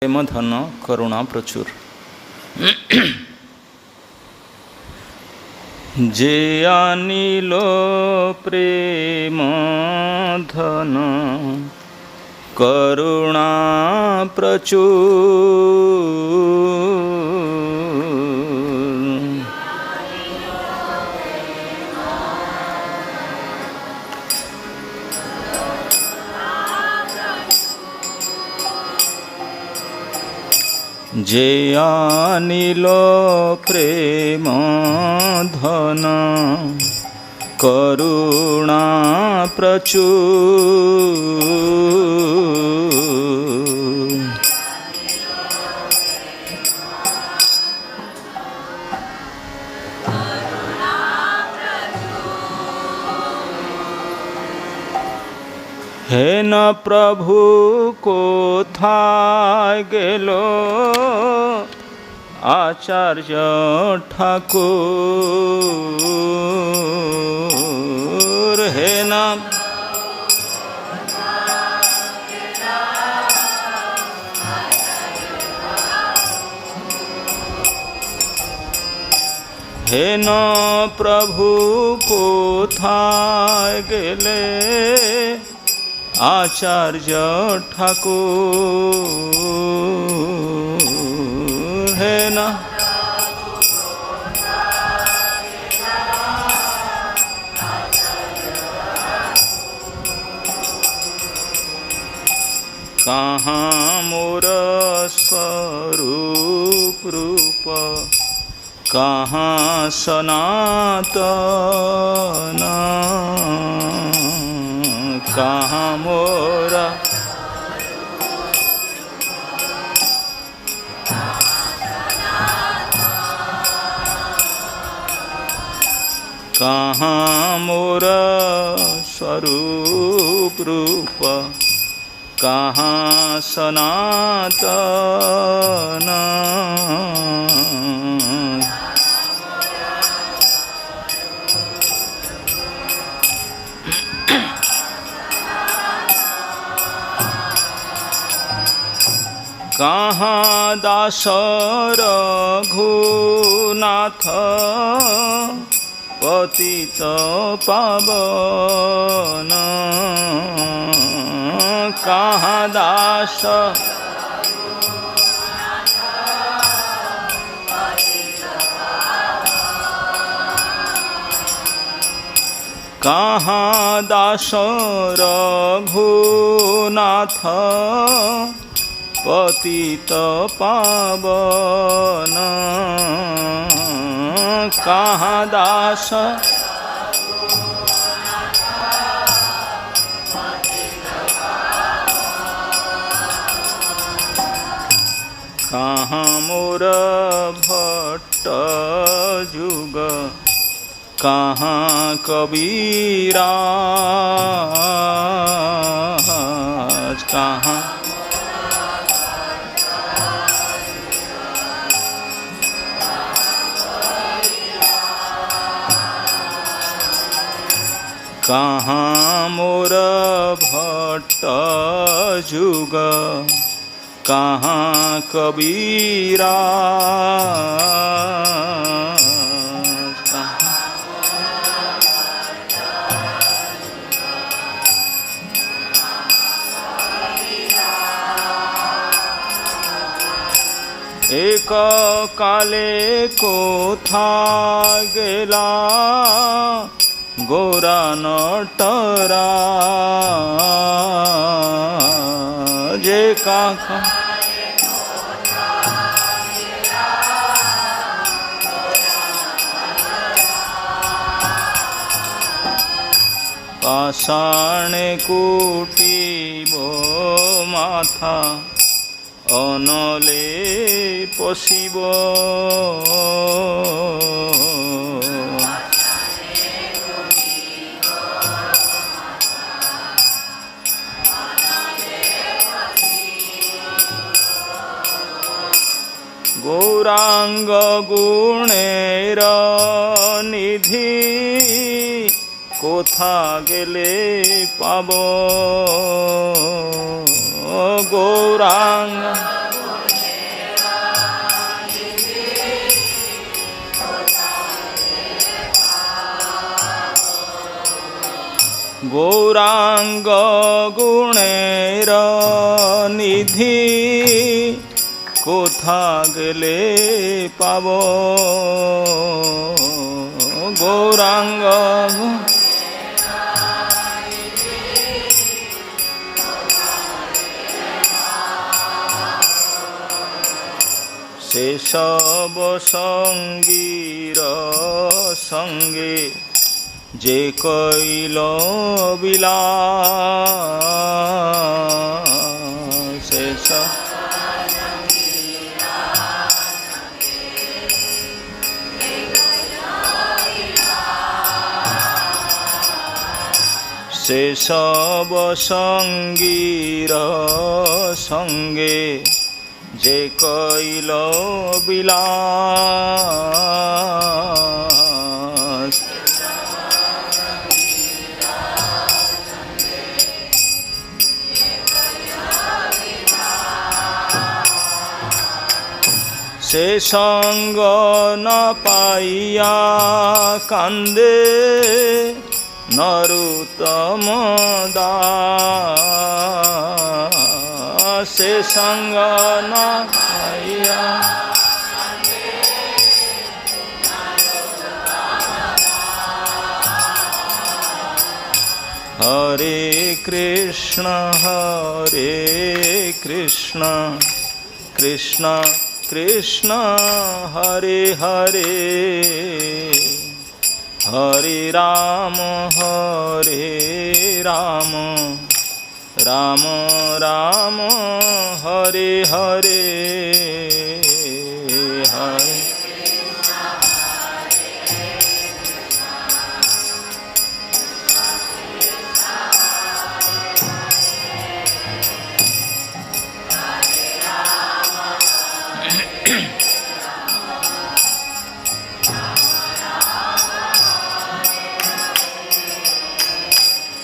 प्रेम धन करुणा प्रचुर। जे आनिल प्रेम धन करुणा प्रचुर। जे आनिल प्रेम धन करुणा प्रचुर। हे न प्रभु कोथाय गेलो आचार्य ठाकुर। हे न हे न प्रभु कोथाय गेले आचार्य ठाकुर। हे न कहाँ मोर स्वरूप रूप कहाँ सनातन। कहाँ मोरा कहाँ मोरा स्वरूप रूप कहाँ सनातन। कहाँ दास रघुनाथ पतित पावन। कहाँ दास कहाँ दास रघुनाथ पतित पावन। कहाँ दास कहाँ मोर भट्ट जुग कहाँ कबीरा। कहाँ कहाँ मोर भट्ट जुग कहाँ कबीरा। एक काले कोथा गेला गोरा नटरा जे काका पाषाण कुटिबो माथा अनले पशिबो। गौरांग गुणेर निधि कोथा गेले पाबो गौरांग गौरांग गुणेर निधि कोथा गेले पाब गौरांग से सब संगीर संगे जे कैल विलास से सब संगीर संगे जे कैल विलास से संग न पाइया कांदे नरोत्तम दास से संग न पाइया हरे कृष्ण कृष्ण कृष्ण हरे हरे हरे राम राम राम हरे हरे हरे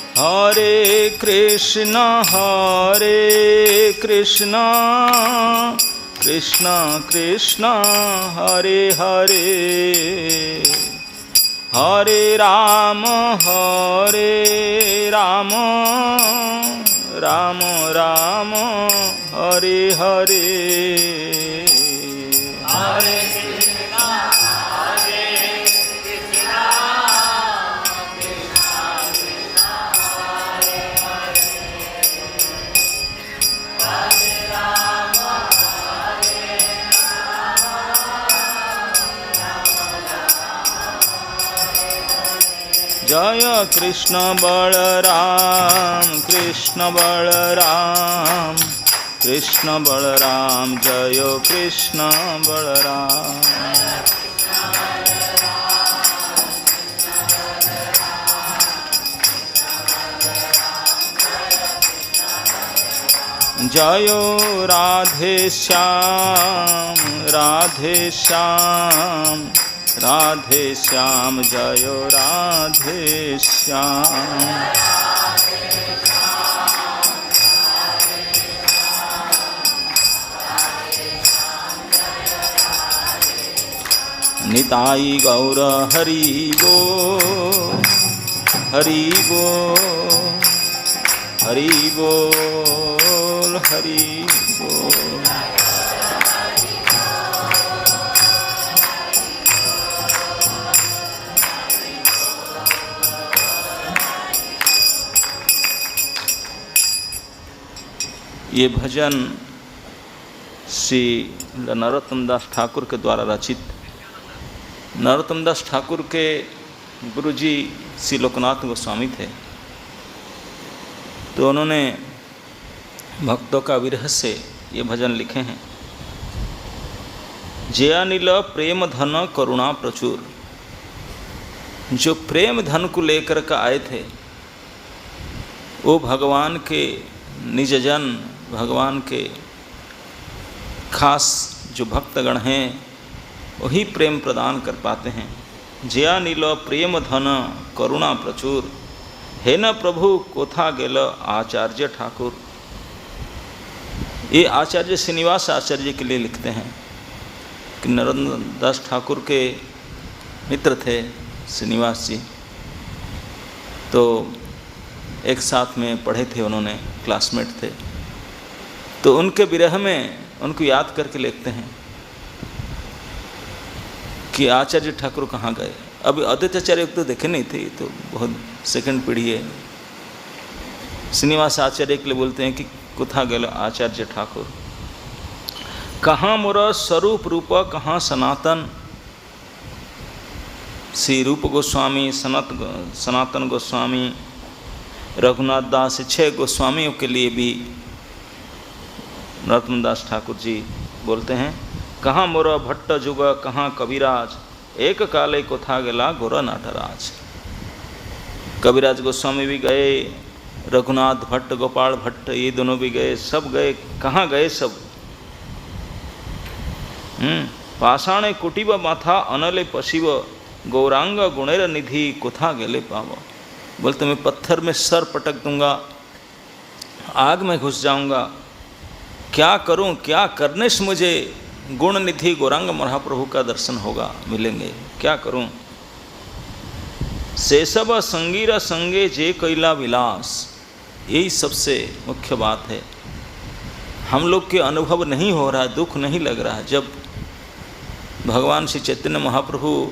हरे कृष्ण कृष्ण कृष्ण हरे हरे हरे राम राम राम हरे हरे हरे जय कृष्ण बलराम कृष्ण बलराम जय कृष्ण बलराम जय राधे श्याम राधे श्याम जय राधे श्याम निताई गौर हरि बोल हरि बोल हरि बोल हरि बोल ये भजन श्री नरोत्तम दास ठाकुर के द्वारा रचित। नरोत्तम दास ठाकुर के गुरुजी श्री लोकनाथ गोस्वामी थे, तो उन्होंने भक्तों का विरह से ये भजन लिखे हैं। जयानिल प्रेम धन करुणा प्रचुर, जो प्रेम धन को लेकर के आए थे वो भगवान के निजजन, भगवान के खास जो भक्तगण हैं वही प्रेम प्रदान कर पाते हैं। जया नील प्रेम धन करुणा प्रचुर, हे न प्रभु कोथा गेल आचार्य ठाकुर। ये आचार्य श्रीनिवास आचार्य के लिए लिखते हैं कि नरोत्तम दास ठाकुर के मित्र थे श्रीनिवास जी। तो एक साथ में पढ़े थे उन्होंने, क्लासमेट थे। तो उनके विरह में उनको याद करके लिखते हैं कि आचार्य ठाकुर कहाँ गए। अभी अद्वैताचार्य तो देखे नहीं थे, तो बहुत सेकंड पीढ़ी है। श्रीनिवास आचार्य के लिए बोलते हैं कि कुथा गए आचार्य ठाकुर, कहाँ मोर स्वरूप रूप कहाँ सनातन। श्री रूप गोस्वामी, सनातन गोस्वामी, रघुनाथ दास, 6 गोस्वामियों के लिए भी नरोत्तम दास ठाकुर जी बोलते हैं, कहाँ मोर भट्ट जुग कहाँ कविराज, एक काले कोथा गेला गोरा नाटराज। कविराज गोस्वामी भी गए, रघुनाथ भट्ट, गोपाल भट्ट, ये दोनों भी गए, सब गए। कहाँ गए सब? पाषाणे कुटिब माथा अनले पशिव, गौरांग गुणेर निधि कोथा गेले पाव। बोलते मैं पत्थर में सर पटक दूंगा, आग में घुस जाऊंगा, क्या करूं, क्या करने से मुझे गुण निधि गौरांग महाप्रभु का दर्शन होगा, मिलेंगे, क्या करूं। सेसब संगीर संगे जे कैला विलास, यही सबसे मुख्य बात है। हम लोग के अनुभव नहीं हो रहा, दुख नहीं लग रहा। जब भगवान श्री चैतन्य महाप्रभु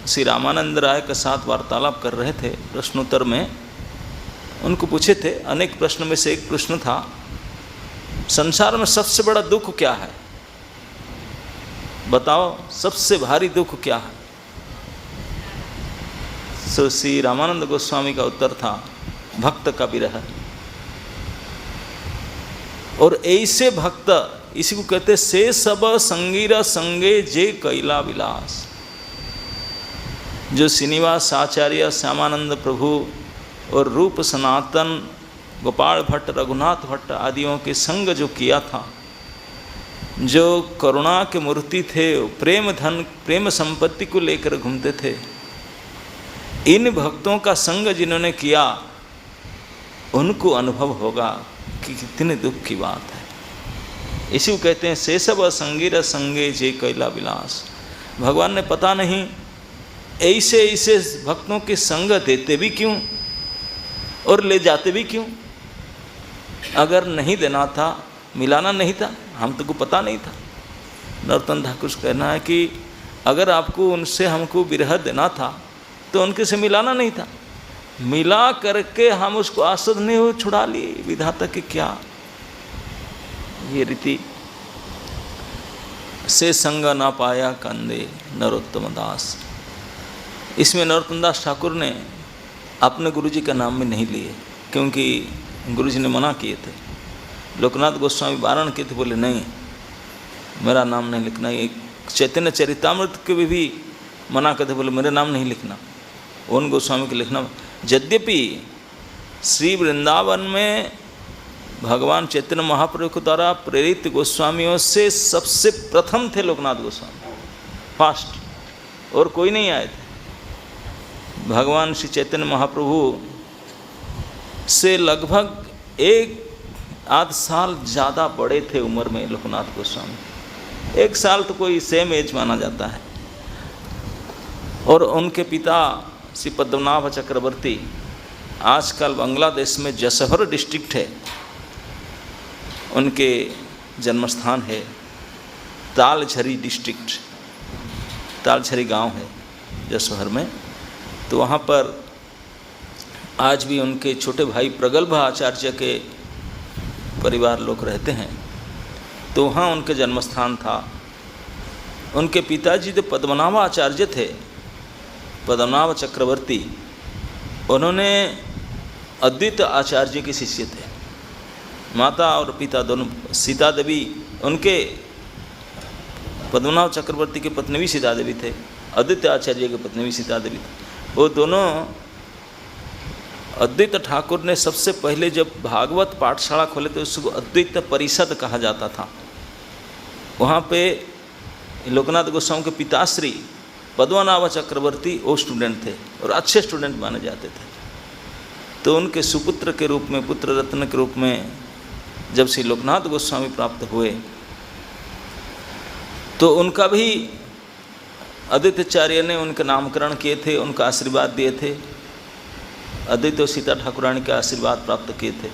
श्री रामानंद राय के साथ वार्तालाप कर रहे थे प्रश्नोत्तर में, उनको पूछे थे अनेक प्रश्न में से एक प्रश्न था, संसार में सबसे बड़ा दुख क्या है, बताओ सबसे भारी दुख क्या है। सो श्री रामानंद गोस्वामी का उत्तर था भक्त का विरह। और ऐसे भक्त, इसी को कहते से सब संगीर संगे जे कैला विलास। जो श्रीनिवास आचार्य, श्यामानंद प्रभु और रूप सनातन, गोपाल भट्ट, रघुनाथ भट्ट आदियों के संग जो किया था, जो करुणा के मूर्ति थे, प्रेम धन प्रेम संपत्ति को लेकर घूमते थे, इन भक्तों का संग जिन्होंने किया उनको अनुभव होगा कि कितने दुख की बात है। इसी को कहते हैं से सब संगीर संगे जे कैला विलास। भगवान ने पता नहीं ऐसे ऐसे भक्तों के संग देते भी क्यों और ले जाते भी क्यों। अगर नहीं देना था, मिलाना नहीं था, हम तो को पता नहीं था। नरोत्तम ठाकुर का कहना है कि अगर आपको उनसे हमको विरह देना था तो उनके से मिलाना नहीं था, मिला करके हम उसको आसुद नहीं हो छुड़ा लिए। विधाता की क्या ये रीति। से संग ना पाया कंदे नरोत्तम दास। इसमें नरोत्तम दास ठाकुर ने अपने गुरुजी का नाम में नहीं लिए, क्योंकि गुरुजी ने मना किए थे। लोकनाथ गोस्वामी वारण किए थे, बोले नहीं मेरा नाम नहीं लिखना। एक चैतन्य चरितामृत के भी मना करते, बोले मेरे नाम नहीं लिखना, उन गोस्वामी के लिखना। यद्यपि श्री वृंदावन में भगवान चैतन्य महाप्रभु के द्वारा प्रेरित गोस्वामियों से सबसे प्रथम थे लोकनाथ गोस्वामी, फास्ट, और कोई नहीं आए थे। भगवान श्री चैतन्य महाप्रभु से लगभग 1 साल ज़्यादा बड़े थे उम्र में लोकनाथ गोस्वामी। 1 साल तो कोई सेम एज माना जाता है। और उनके पिता श्री पद्मनाभ चक्रवर्ती, आजकल बांग्लादेश में जसहर डिस्ट्रिक्ट है, उनके जन्मस्थान है। तालझरी डिस्ट्रिक्ट, तालझरी गांव है जसहर में। तो वहाँ पर आज भी उनके छोटे भाई प्रगल्भ आचार्य के परिवार लोग रहते हैं। तो वहाँ उनके जन्मस्थान था। उनके पिताजी जो पद्मनाभ आचार्य थे, पद्मनाभ चक्रवर्ती, उन्होंने अद्वैत आचार्य के शिष्य थे। माता और पिता दोनों, सीता देवी, उनके पद्मनाभ चक्रवर्ती के पत्नी भी सीता देवी थे, अद्वैत आचार्य के पत्नी भी सीता देवी थे। वो दोनों, अद्वैत ठाकुर ने सबसे पहले जब भागवत पाठशाला खोले थे, उसको अद्वैत परिषद कहा जाता था। वहाँ पे लोकनाथ गोस्वामी के पिताश्री पद्मनाभ चक्रवर्ती वो स्टूडेंट थे और अच्छे स्टूडेंट माने जाते थे। तो उनके सुपुत्र के रूप में, पुत्र रत्न के रूप में जब श्री लोकनाथ गोस्वामी प्राप्त हुए तो उनका भी अद्वैताचार्य ने उनका नामकरण किए थे, उनका आशीर्वाद दिए थे। अद्वैत और सीता ठाकुरानी के आशीर्वाद प्राप्त किए थे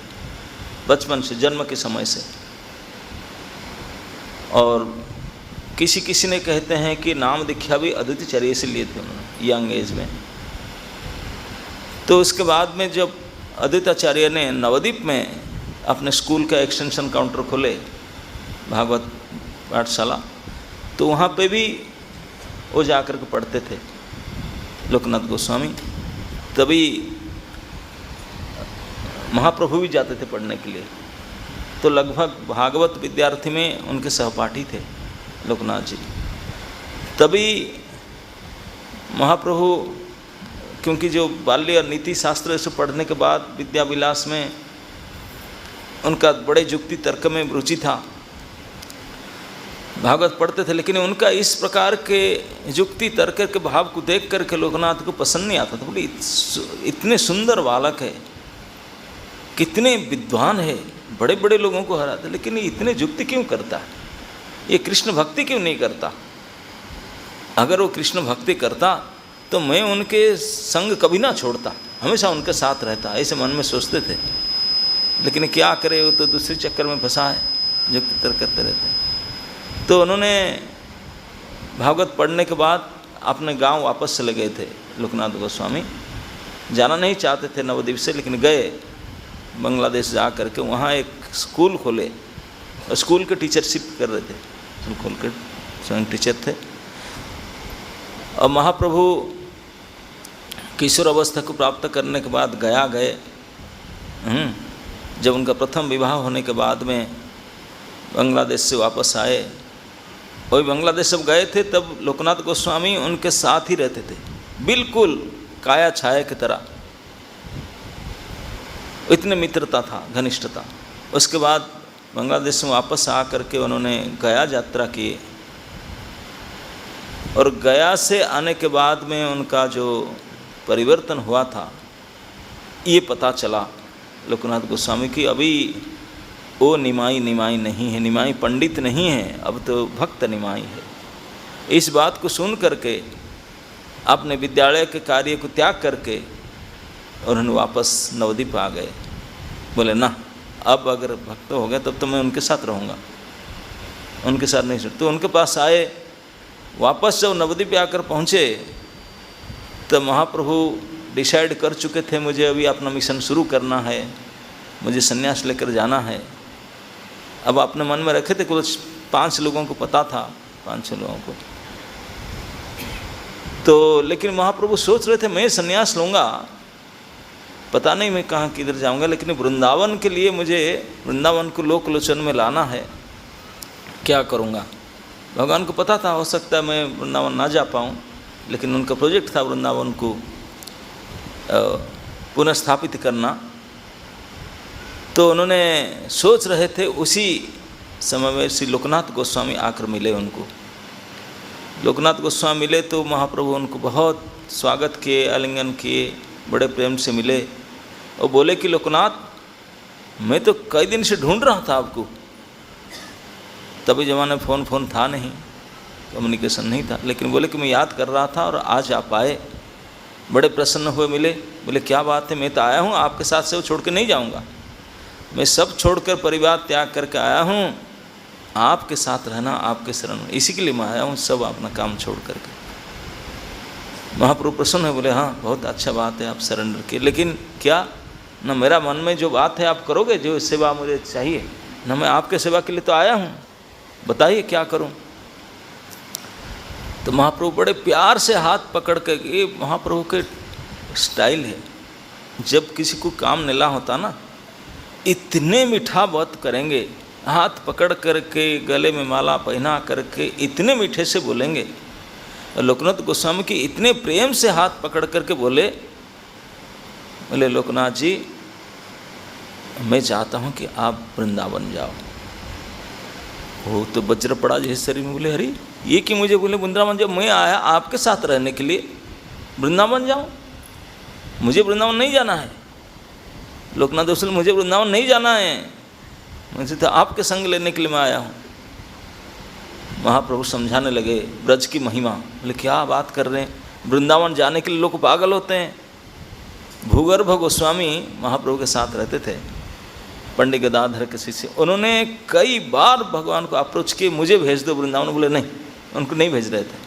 बचपन से, जन्म के समय से। और किसी किसी ने कहते हैं कि नाम दीक्षा भी अद्वैताचार्य से लिए थे उन्होंने यंग एज में। तो उसके बाद में जब अद्वैताचार्य ने नवद्वीप में अपने स्कूल का एक्सटेंशन काउंटर खोले, भागवत पाठशाला, तो वहाँ पे भी वो जाकर के पढ़ते थे लोकनाथ गोस्वामी। तभी महाप्रभु भी जाते थे पढ़ने के लिए। तो लगभग भागवत विद्यार्थी में उनके सहपाठी थे लोकनाथ जी। तभी महाप्रभु, क्योंकि जो बाल्य और नीति शास्त्र से पढ़ने के बाद विद्या विलास में उनका बड़े युक्ति तर्क में रुचि था, भागवत पढ़ते थे, लेकिन उनका इस प्रकार के युक्ति तर्क के भाव को देख करके लोकनाथ को पसंद नहीं आता था। बोले इतने सुंदर बालक है, कितने विद्वान है, बड़े बड़े लोगों को हराते, लेकिन ये इतने युक्ति क्यों करता है, ये कृष्ण भक्ति क्यों नहीं करता। अगर वो कृष्ण भक्ति करता तो मैं उनके संग कभी ना छोड़ता, हमेशा उनके साथ रहता, ऐसे मन में सोचते थे। लेकिन क्या करे, वो तो दूसरे चक्कर में फंसा है, युक्ति तर्क करते रहते हैं। तो उन्होंने भागवत पढ़ने के बाद अपने गांव वापस चले गए थे लोकनाथ गोस्वामी। जाना नहीं चाहते थे नवद्वीप से, लेकिन गए बांग्लादेश जा कर के वहाँ एक स्कूल खोले और स्कूल के टीचरशिप कर रहे थे, स्कूल खोल के स्वयं टीचर थे। और महाप्रभु किशोर अवस्था को प्राप्त करने के बाद गया गए। जब उनका प्रथम विवाह होने के बाद में बांग्लादेश से वापस आए, वही बांग्लादेश जब गए थे तब लोकनाथ गोस्वामी उनके साथ ही रहते थे, बिल्कुल काया छाया की तरह, इतने मित्रता था, घनिष्ठता। उसके बाद बांग्लादेश से वापस आ करके उन्होंने गया यात्रा की, और गया से आने के बाद में उनका जो परिवर्तन हुआ था ये पता चला लोकनाथ गोस्वामी की। अभी वो निमाई नहीं है, निमाई पंडित नहीं है, अब तो भक्त निमाई है। इस बात को सुन करके अपने विद्यालय के कार्य को त्याग करके उन्होंने वापस नवद्वीप आ गए। बोले ना, अब अगर भक्त हो गए तब तो मैं उनके साथ रहूँगा, उनके साथ नहीं। तो उनके पास आए, वापस जब नवद्वीप आकर पहुँचे तो महाप्रभु डिसाइड कर चुके थे मुझे अभी अपना मिशन शुरू करना है, मुझे संन्यास लेकर जाना है। अब अपने मन में रखे थे, कुछ 5 लोगों को पता था, 5-6 लोगों को। तो लेकिन महाप्रभु सोच रहे थे मैं संन्यास लूँगा, पता नहीं मैं कहाँ किधर जाऊँगा, लेकिन वृंदावन के लिए मुझे वृंदावन को लोकलोचन में लाना है, क्या करूँगा। भगवान को पता था हो सकता है मैं वृंदावन ना जा पाऊँ, लेकिन उनका प्रोजेक्ट था वृंदावन को पुनः स्थापित करना। तो उन्होंने सोच रहे थे, उसी समय में श्री लोकनाथ गोस्वामी आकर मिले उनको। लोकनाथ गोस्वामी मिले तो महाप्रभु उनको बहुत स्वागत किए, आलिंगन किए, बड़े प्रेम से मिले और बोले कि लोकनाथ मैं तो कई दिन से ढूंढ रहा था आपको। तभी ज़माने में फ़ोन था नहीं, कम्युनिकेशन नहीं था, लेकिन बोले कि मैं याद कर रहा था और आज आप आए, बड़े प्रसन्न हुए, मिले। बोले क्या बात है, मैं तो आया हूँ आपके साथ से वो छोड़ के नहीं जाऊँगा, मैं सब छोड़कर परिवार त्याग करके आया हूँ आपके साथ रहना, आपके शरण में, इसी के लिए मैं आया हूँ, सब अपना काम छोड़ करके। महाप्रभु प्रसन्न है, बोले हाँ बहुत अच्छा बात है, आप सरेंडर किए, लेकिन क्या न मेरा मन में जो बात है आप करोगे, जो सेवा मुझे चाहिए, न मैं आपके सेवा के लिए तो आया हूँ, बताइए क्या करूँ। तो महाप्रभु बड़े प्यार से हाथ पकड़ के, ये महाप्रभु के स्टाइल है, जब किसी को काम मिला होता ना, इतने मीठा बात करेंगे, हाथ पकड़ करके गले में माला पहना करके इतने मीठे से बोलेंगे। और लोकनाथ गोस्वामी की इतने प्रेम से हाथ पकड़ करके बोले लोकनाथ जी मैं चाहता हूँ कि आप वृंदावन जाओ। वो तो वज्र पड़ा जैसे शरीर में, बोले हरी ये कि मुझे बोले वृंदावन जाओ, मैं आया आपके साथ रहने के लिए, वृंदावन जाऊँ, मुझे वृंदावन नहीं जाना है। लोकनाथ गोस्वामी मुझे वृंदावन नहीं जाना है, मुझे तो आपके संग लेने के लिए मैं आया हूँ। महाप्रभु समझाने लगे ब्रज की महिमा। बोले क्या बात कर रहे हैं, वृंदावन जाने के लिए लोग पागल होते हैं, भूगर्भ गोस्वामी महाप्रभु के साथ रहते थे, पंडित गदाधर के शिष्य। उन्होंने कई बार भगवान को अप्रोच किए, मुझे भेज दो वृंदावन। बोले नहीं, उनको नहीं भेज रहे थे,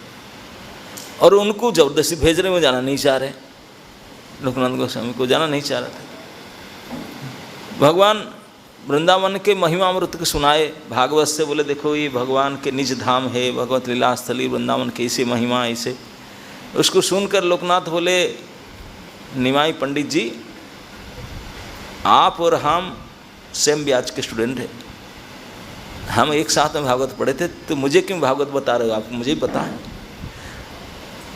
और उनको जबरदस्ती भेज रहे, वो जाना नहीं चाह रहे, लोकनाथ गोस्वामी को जाना नहीं चाह रहे थे। भगवान वृंदावन के महिमामृत को सुनाए भागवत से, बोले देखो ये भगवान के निज धाम है, भगवत लीला स्थली वृंदावन की ऐसी महिमा ऐसे। उसको सुनकर लोकनाथ बोले, निमाई पंडित जी, आप और हम सेम ब्याज के स्टूडेंट हैं, हम एक साथ में भागवत पढ़े थे, तो मुझे क्यों भागवत बता रहे हो? आप मुझे ही बताएं,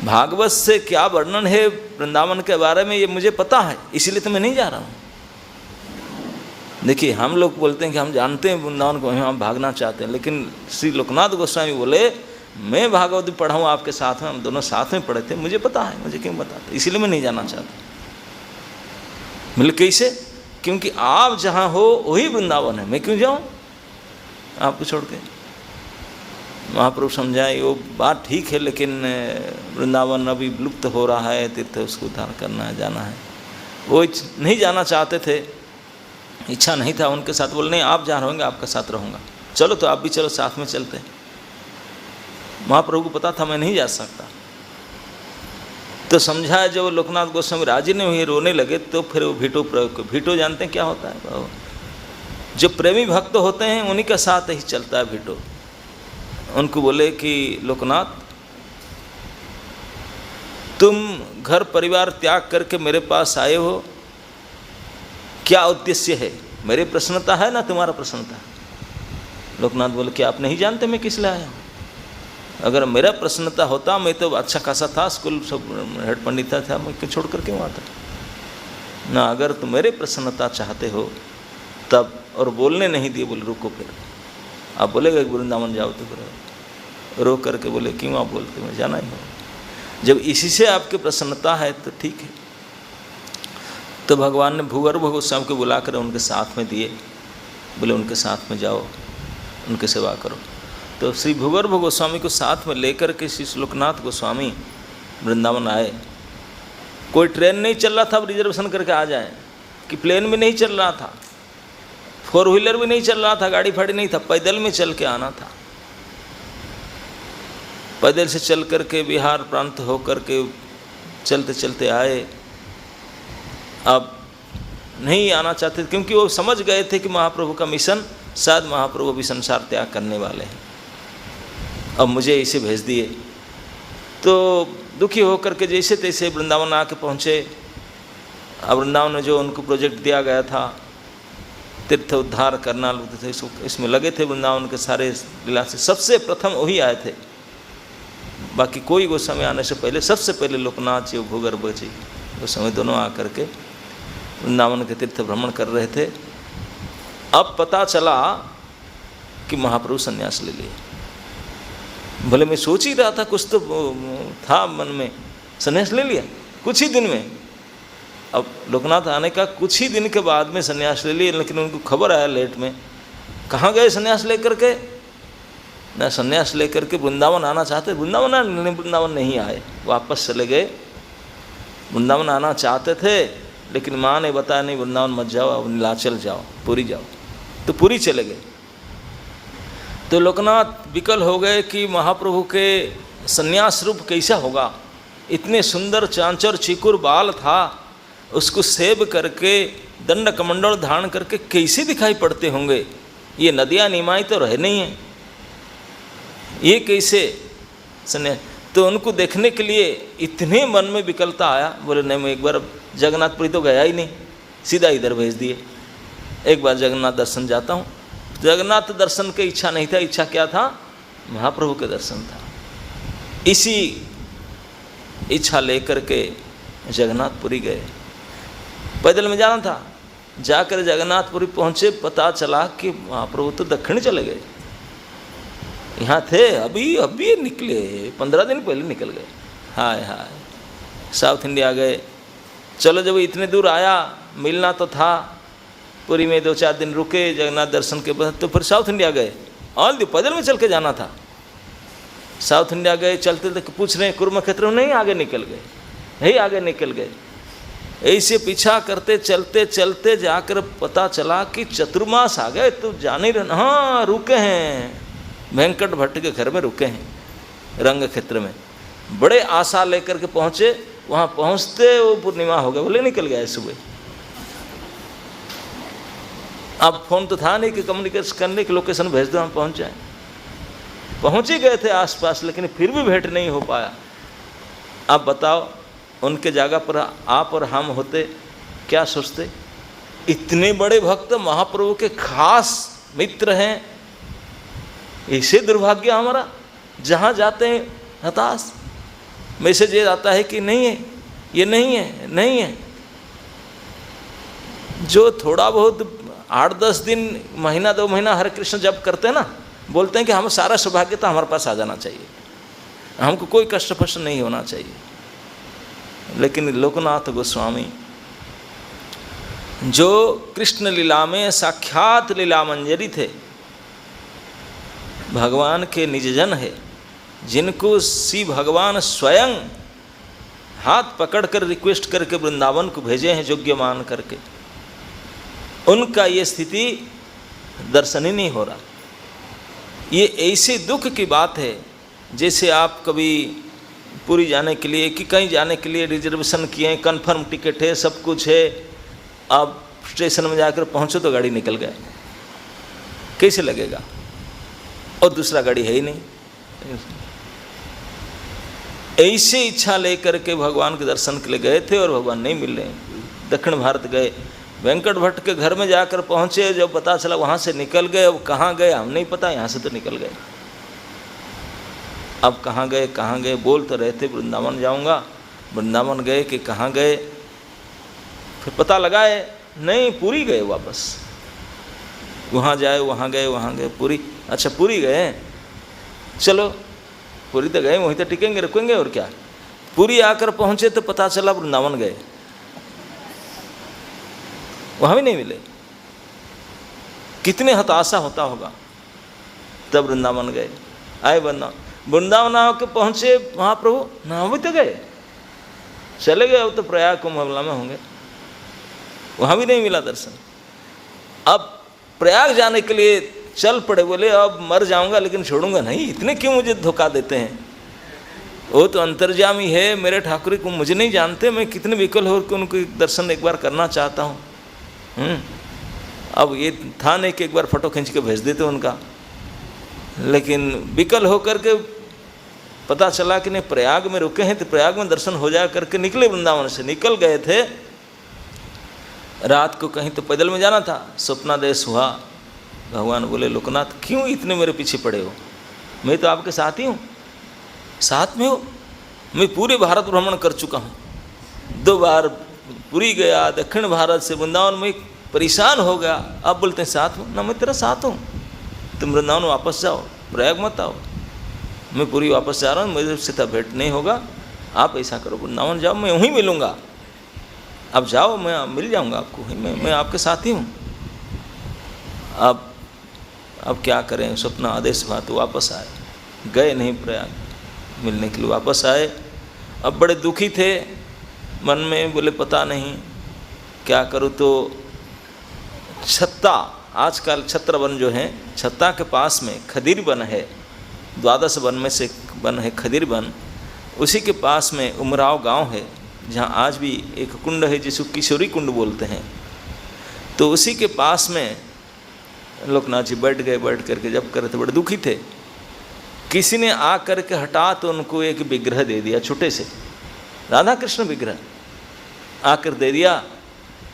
भागवत से क्या वर्णन है वृंदावन के बारे में, ये मुझे पता है, इसीलिए तो मैं नहीं जा रहा हूँ। देखिए, हम लोग बोलते हैं कि हम जानते हैं वृंदावन को, हम भागना चाहते हैं, लेकिन श्री लोकनाथ गोस्वामी बोले, मैं भागवत पढ़ा हूँ आपके साथ में, हम दोनों साथ में पढ़े थे, मुझे पता है, मुझे क्यों बताते, इसीलिए मैं नहीं जाना चाहता। मिल कैसे? क्योंकि आप जहाँ हो वही वृंदावन है, मैं क्यों जाऊँ आपको छोड़ के? महाप्रभु समझाए, वो बात ठीक है, लेकिन वृंदावन अभी विलुप्त हो रहा है, तीर्थ उसको उद्धार करना है, जाना है। वो नहीं जाना चाहते थे, इच्छा नहीं था उनके साथ। बोले नहीं, आप जहाँ रहोगे आपके साथ रहूँगा, चलो तो आप भी चलो, साथ में चलते हैं। महाप्रभु को पता था मैं नहीं जा सकता, तो समझाया। जब लोकनाथ गोस्वामी राजी नहीं हुए, रोने लगे, तो फिर वो भीटो प्रयोग को, भीटो जानते हैं क्या होता है? जो प्रेमी भक्त होते हैं उन्हीं का साथ ही चलता है भीटो। उनको बोले कि लोकनाथ, तुम घर परिवार त्याग करके मेरे पास आए हो, क्या उद्देश्य है? मेरी प्रसन्नता है ना तुम्हारा प्रसन्नता? लोकनाथ बोले कि आप नहीं जानते मैं किस लिए आया हूँ। अगर मेरा प्रसन्नता होता, मैं तो अच्छा खासा था, स्कूल सब हेड पंडित था, मैं क्यों छोड़ कर क्यों आता ना? अगर तुम मेरे प्रसन्नता चाहते हो तब, और बोलने नहीं दिए, बोले रुको, फिर आप बोलेगा वृंदावन जाओ, तो फिर रो करके बोले क्यों आप बोलते, मैं जाना ही हो। जब इसी से आपकी प्रसन्नता है तो ठीक है। तो भगवान ने भूगर्भ गोस्वामी को बुलाकर उनके साथ में दिए, बोले उनके साथ में जाओ, उनकी सेवा करो। तो श्री भूगर्भ गोस्वामी को साथ में लेकर के श्री लोकनाथ गोस्वामी वृंदावन आए। कोई ट्रेन नहीं चल रहा था, अब रिजर्वेशन करके आ जाए, कि प्लेन भी नहीं चल रहा था, 4 व्हीलर भी नहीं चल रहा था, गाड़ी फाड़ी नहीं था, पैदल में चल के आना था। पैदल से चल करके बिहार प्रांत हो करके चलते चलते आए। अब नहीं आना चाहते, क्योंकि वो समझ गए थे कि महाप्रभु का मिशन, शायद महाप्रभु भी संसार त्याग करने वाले हैं, अब मुझे इसे भेज दिए। तो दुखी होकर के जैसे तैसे वृंदावन आके पहुँचे। अब वृंदावन में जो उनको प्रोजेक्ट दिया गया था, तीर्थ उद्धार करना, इसमें लगे थे वृंदावन के सारे लीला से। सबसे प्रथम वही आए थे, बाकी कोई गोस्वामी आने से पहले सबसे पहले लोकनाथ जी और भूगर्भ जी गोस्वामी दोनों आकर के वृंदावन के तीर्थ भ्रमण कर रहे थे। अब पता चला कि महाप्रभु संन्यास ले लिए। भले मैं सोच ही रहा था, कुछ तो था मन में, संन्यास ले लिया कुछ ही दिन में। अब लोकनाथ आने का कुछ ही दिन के बाद में संन्यास ले लिए, लेकिन उनको खबर आया लेट में। कहाँ गए संन्यास लेकर के? ना संन्यास लेकर के वृंदावन आना चाहते, वृंदावन नहीं आए, वापस चले गए। वृंदावन आना चाहते थे, लेकिन माँ ने बताया नहीं, वृंदावन मत जाओ, अब नीलाचल जाओ, पुरी जाओ। तो पुरी चले गए। तो लोकनाथ विकल हो गए कि महाप्रभु के संन्यास रूप कैसा होगा। इतने सुंदर चांचर चिकुर बाल था, उसको सेव करके दंड कमंडल धारण करके कैसे दिखाई पड़ते होंगे। ये नदियाँ निमाई तो रहे नहीं हैं, ये कैसे संन्यास। तो उनको देखने के लिए इतने मन में विकलता आया, बोले नहीं, मैं एक बार जगन्नाथपुरी तो गया ही नहीं, सीधा इधर भेज दिए, एक बार जगन्नाथ दर्शन जाता हूँ। जगन्नाथ दर्शन की इच्छा नहीं था, इच्छा क्या था? महाप्रभु के दर्शन था। इसी इच्छा लेकर के जगन्नाथपुरी गए। पैदल में जाना था, जाकर जगन्नाथपुरी पहुँचे, पता चला कि महाप्रभु तो दक्षिण चले गए। यहाँ थे, अभी निकले, 15 दिन पहले निकल गए। हाय हाय, साउथ इंडिया गए। चलो, जब इतने दूर आया, मिलना तो था, पुरी में 2-4 दिन रुके जगन्नाथ दर्शन के बाद, तो फिर साउथ इंडिया गए। ऑल दी पैदल में चल के जाना था। साउथ इंडिया गए, चलते थे, पूछ रहे हैं कुरुक्षेत्र में, नहीं आगे निकल गए, यही आगे निकल गए। ऐसे पीछा करते चलते चलते जाकर पता चला कि चतुर्मास आ गए, तो जाने रहे। हाँ, रुके हैं, वेंकट भट्ट के घर में रुके हैं रंग क्षेत्र में। बड़े आशा लेकर के पहुँचे, वहाँ पहुँचते वो पूर्णिमा हो गया, बोले निकल गया सुबह। अब फोन तो था नहीं कि कम्युनिकेशन करने की लोकेशन भेज दो हम पहुँच जाएँ। पहुँच ही गए थे आसपास, लेकिन फिर भी भेंट नहीं हो पाया। अब बताओ, उनके जगह पर आप और हम होते क्या सोचते? इतने बड़े भक्त, महाप्रभु के खास मित्र हैं, ऐसे दुर्भाग्य हमारा, जहाँ जाते हैं हताश। मैसेज ये आता है कि नहीं है, ये नहीं है, नहीं है। जो थोड़ा बहुत 8-10 दिन, महीना 2 महीना हरे कृष्ण जप करते हैं ना, बोलते हैं कि हम सारा सौभाग्य तो हमारे पास आ जाना चाहिए, हमको कोई कष्ट फष्ट नहीं होना चाहिए। लेकिन लोकनाथ गोस्वामी जो कृष्ण लीला में साक्षात लीला मंजरी थे, भगवान के निजजन है, जिनको श्री भगवान स्वयं हाथ पकड़कर रिक्वेस्ट करके वृंदावन को भेजे हैं योग्य मान करके, उनका ये स्थिति दर्शन ही नहीं हो रहा। ये ऐसे दुख की बात है जैसे आप कभी पुरी जाने के लिए कि कहीं जाने के लिए रिजर्वेशन किए हैं, कन्फर्म टिकट है, सब कुछ है, आप स्टेशन में जाकर पहुंचो तो गाड़ी निकल गए, कैसे लगेगा? और दूसरा गाड़ी है ही नहीं। ऐसे इच्छा लेकर के भगवान के दर्शन के लिए गए थे और भगवान नहीं मिल रहे। दक्षिण भारत गए, वेंकट भट्ट के घर में जाकर पहुँचे, जब पता चला वहाँ से निकल गए। अब कहाँ गए हम नहीं पता, यहाँ से तो निकल गए। अब कहाँ गए बोल तो रहे थे वृंदावन जाऊँगा, वृंदावन गए कि कहाँ गए, फिर पता लगाए नहीं, पुरी गए वापस। वहाँ गए पुरी, अच्छा पुरी गए, चलो पुरी तो गए, वहीं तो टिकेंगे रुकेंगे और क्या। पुरी आकर पहुँचे तो पता चला वृंदावन गए, वहाँ भी नहीं मिले। कितने हताशा होता होगा। तब वृंदावन गए, आए वृंदावन आके पहुँचे, महाप्रभु ना भी तो गए, चले गए, अब तो प्रयाग कुंभ मेला में होंगे, वहाँ भी नहीं मिला दर्शन। अब प्रयाग जाने के लिए चल पड़े, बोले अब मर जाऊंगा लेकिन छोड़ूंगा नहीं, इतने क्यों मुझे धोखा देते हैं? वो तो अंतर्जामी है मेरे ठाकुर को, मुझे नहीं जानते, मैं कितने विकल हो के उनको दर्शन एक बार करना चाहता हूँ। अब ये था नहीं कि एक बार फोटो खींच के भेज देते उनका, लेकिन विकल होकर के पता चला कि नहीं प्रयाग में रुके हैं, तो प्रयाग में दर्शन हो जा करके निकले। वृंदावन से निकल गए थे, रात को कहीं तो पैदल में जाना था, स्वप्नादेश हुआ। भगवान बोले लोकनाथ क्यों इतने मेरे पीछे पड़े हो, मैं तो आपके साथ ही हूँ, साथ में हो, मैं पूरे भारत भ्रमण कर चुका हूँ, 2 बार पुरी गया, दक्षिण भारत से वृंदावन में परेशान हो गया। अब बोलते हैं साथ हूँ ना, मैं तेरा साथ हूँ, तुम वृंदावन वापस जाओ, प्रयाग मत आओ, मैं पूरी वापस जा रहा हूँ, मेरे से तो भेंट नहीं होगा, आप ऐसा करो वृंदावन जाओ, मैं वहीं मिलूँगा, अब जाओ, मैं मिल जाऊँगा आपको, मैं आपके साथ ही हूँ। अब क्या करें, स्वप्न आदेश हुआ तो वापस आए, गए नहीं प्रयाग मिलने के लिए, वापस आए। अब बड़े दुखी थे मन में, बोले पता नहीं क्या करूँ। तो छत्ता, आजकल छत्र वन जो है, छत्ता के पास में खदीर वन है, 12 वन में से वन है खदीर वन, उसी के पास में उमराव गांव है, जहाँ आज भी एक कुंड है जिसको किशोरी कुंड बोलते हैं। तो उसी के पास में लोकनाथ जी बैठ गए, बैठ करके जब कर रहे थे, बड़े दुखी थे। किसी ने आ करके हटा तो उनको एक विग्रह दे दिया, छोटे से राधा कृष्ण विग्रह आकर दे दिया,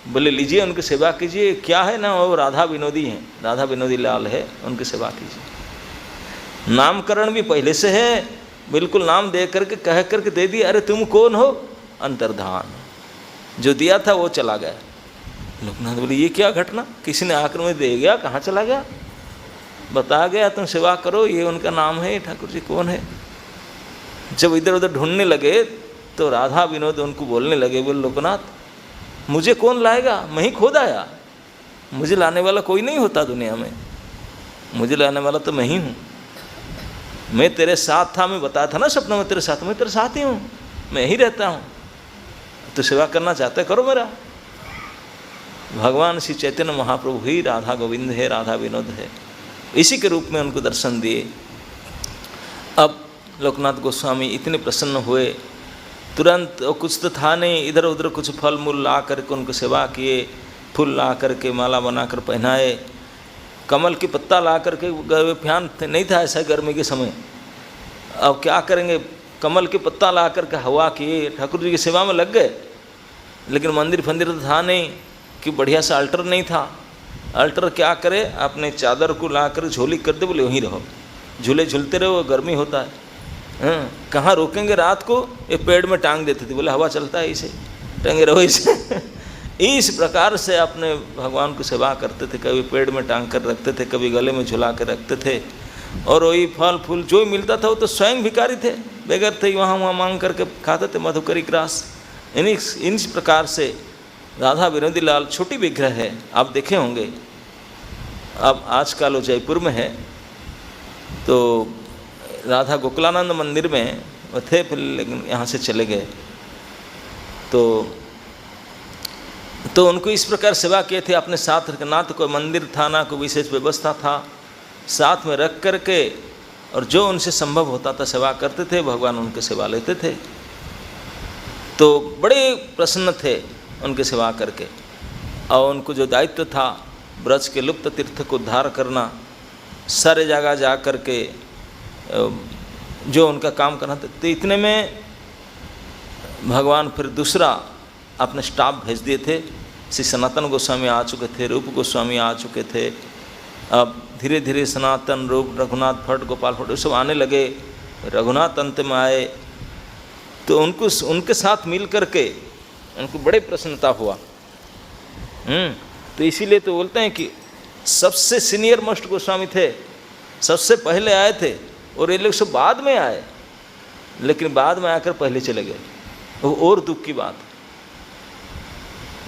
बोले लीजिए उनकी सेवा कीजिए। क्या है ना, वो राधा विनोदी हैं, राधा विनोदी लाल है, उनकी सेवा कीजिए। नामकरण भी पहले से है, बिल्कुल नाम दे करके कह करके दे दिया। अरे तुम कौन हो? अंतर्धान, जो दिया था वो चला गया। लोकनाथ बोले ये क्या घटना, किसी ने आकर में दे गया, कहाँ चला गया? बता गया तुम सेवा करो, ये उनका नाम है, ठाकुर जी कौन है। जब इधर उधर ढूंढने लगे तो राधा विनोद उनको बोलने लगे, बोले लोकनाथ मुझे कौन लाएगा, मैं ही खोद आया, मुझे लाने वाला कोई नहीं होता दुनिया में, मुझे लाने वाला तो मैं ही हूँ। मैं तेरे साथ था, मैं बताया था ना सपना में तेरे साथ, मैं तेरे साथ ही हूँ, मैं ही रहता हूँ। तो सेवा करना चाहते करो मेरा। भगवान श्री चैतन्य महाप्रभु ही राधा गोविंद है, राधा विनोद है, इसी के रूप में उनको दर्शन दिए। अब लोकनाथ गोस्वामी इतने प्रसन्न हुए, तुरंत कुछ तो था नहीं, इधर उधर कुछ फल मूल ला करके उनको सेवा किए, फूल ला करके माला बनाकर पहनाए, कमल की पत्ता ला करके, फैन नहीं था ऐसा गर्मी के समय, अब क्या करेंगे, कमल के पत्ता ला करके हवा किए, ठाकुर जी की सेवा में लग गए। लेकिन मंदिर फंदिर तो था नहीं कि बढ़िया सा अल्टर नहीं था। अल्टर क्या करे, अपने चादर को ला कर झोली कर दे, बोले वहीं रहो, झूले झूलते रहो, गर्मी होता है। कहाँ रोकेंगे रात को, ये पेड़ में टांग देते थे, बोले हवा चलता है इसे, टंगे रहो इसे। इस प्रकार से अपने भगवान को सेवा करते थे, कभी पेड़ में टांग कर रखते थे, कभी गले में झुला कर रखते थे। और वही फल फूल जो मिलता था वो तो स्वयं भिखारी थे, बेगर थे, वहाँ मांग करके खाते थे मधुकरी ग्रास। इन प्रकार से राधा विनोदी लाल छोटी विग्रह है, आप देखे होंगे। अब आजकल वो जयपुर में है, तो राधा गोकुलानंद मंदिर में वो थे, फिर लेकिन यहाँ से चले गए। तो उनको इस प्रकार सेवा किए थे, अपने साथ रख, ना तो कोई मंदिर था ना कोई विशेष व्यवस्था था, साथ में रख करके और जो उनसे संभव होता था सेवा करते थे, भगवान उनके सेवा लेते थे। तो बड़े प्रसन्न थे उनकी सेवा करके। और उनको जो दायित्व था ब्रज के लुप्त तीर्थ को उद्धार करना, सारे जगह जा कर के जो उनका काम करना था, तो इतने में भगवान फिर दूसरा अपने स्टाफ भेज दिए थे। श्री सनातन गोस्वामी आ चुके थे, रूप गोस्वामी आ चुके थे। अब धीरे धीरे सनातन, रूप, रघुनाथ भट्ट, गोपाल भट्ट सब आने लगे। रघुनाथ अंत में आए, तो उनके साथ मिल करके उनको बड़े प्रसन्नता हुआ। तो इसीलिए तो बोलते हैं कि सबसे सीनियर मोस्ट गोस्वामी थे, सबसे पहले आए थे, और ये लोग सब बाद में आए, लेकिन बाद में आकर पहले चले गए। वो और दुख की बात।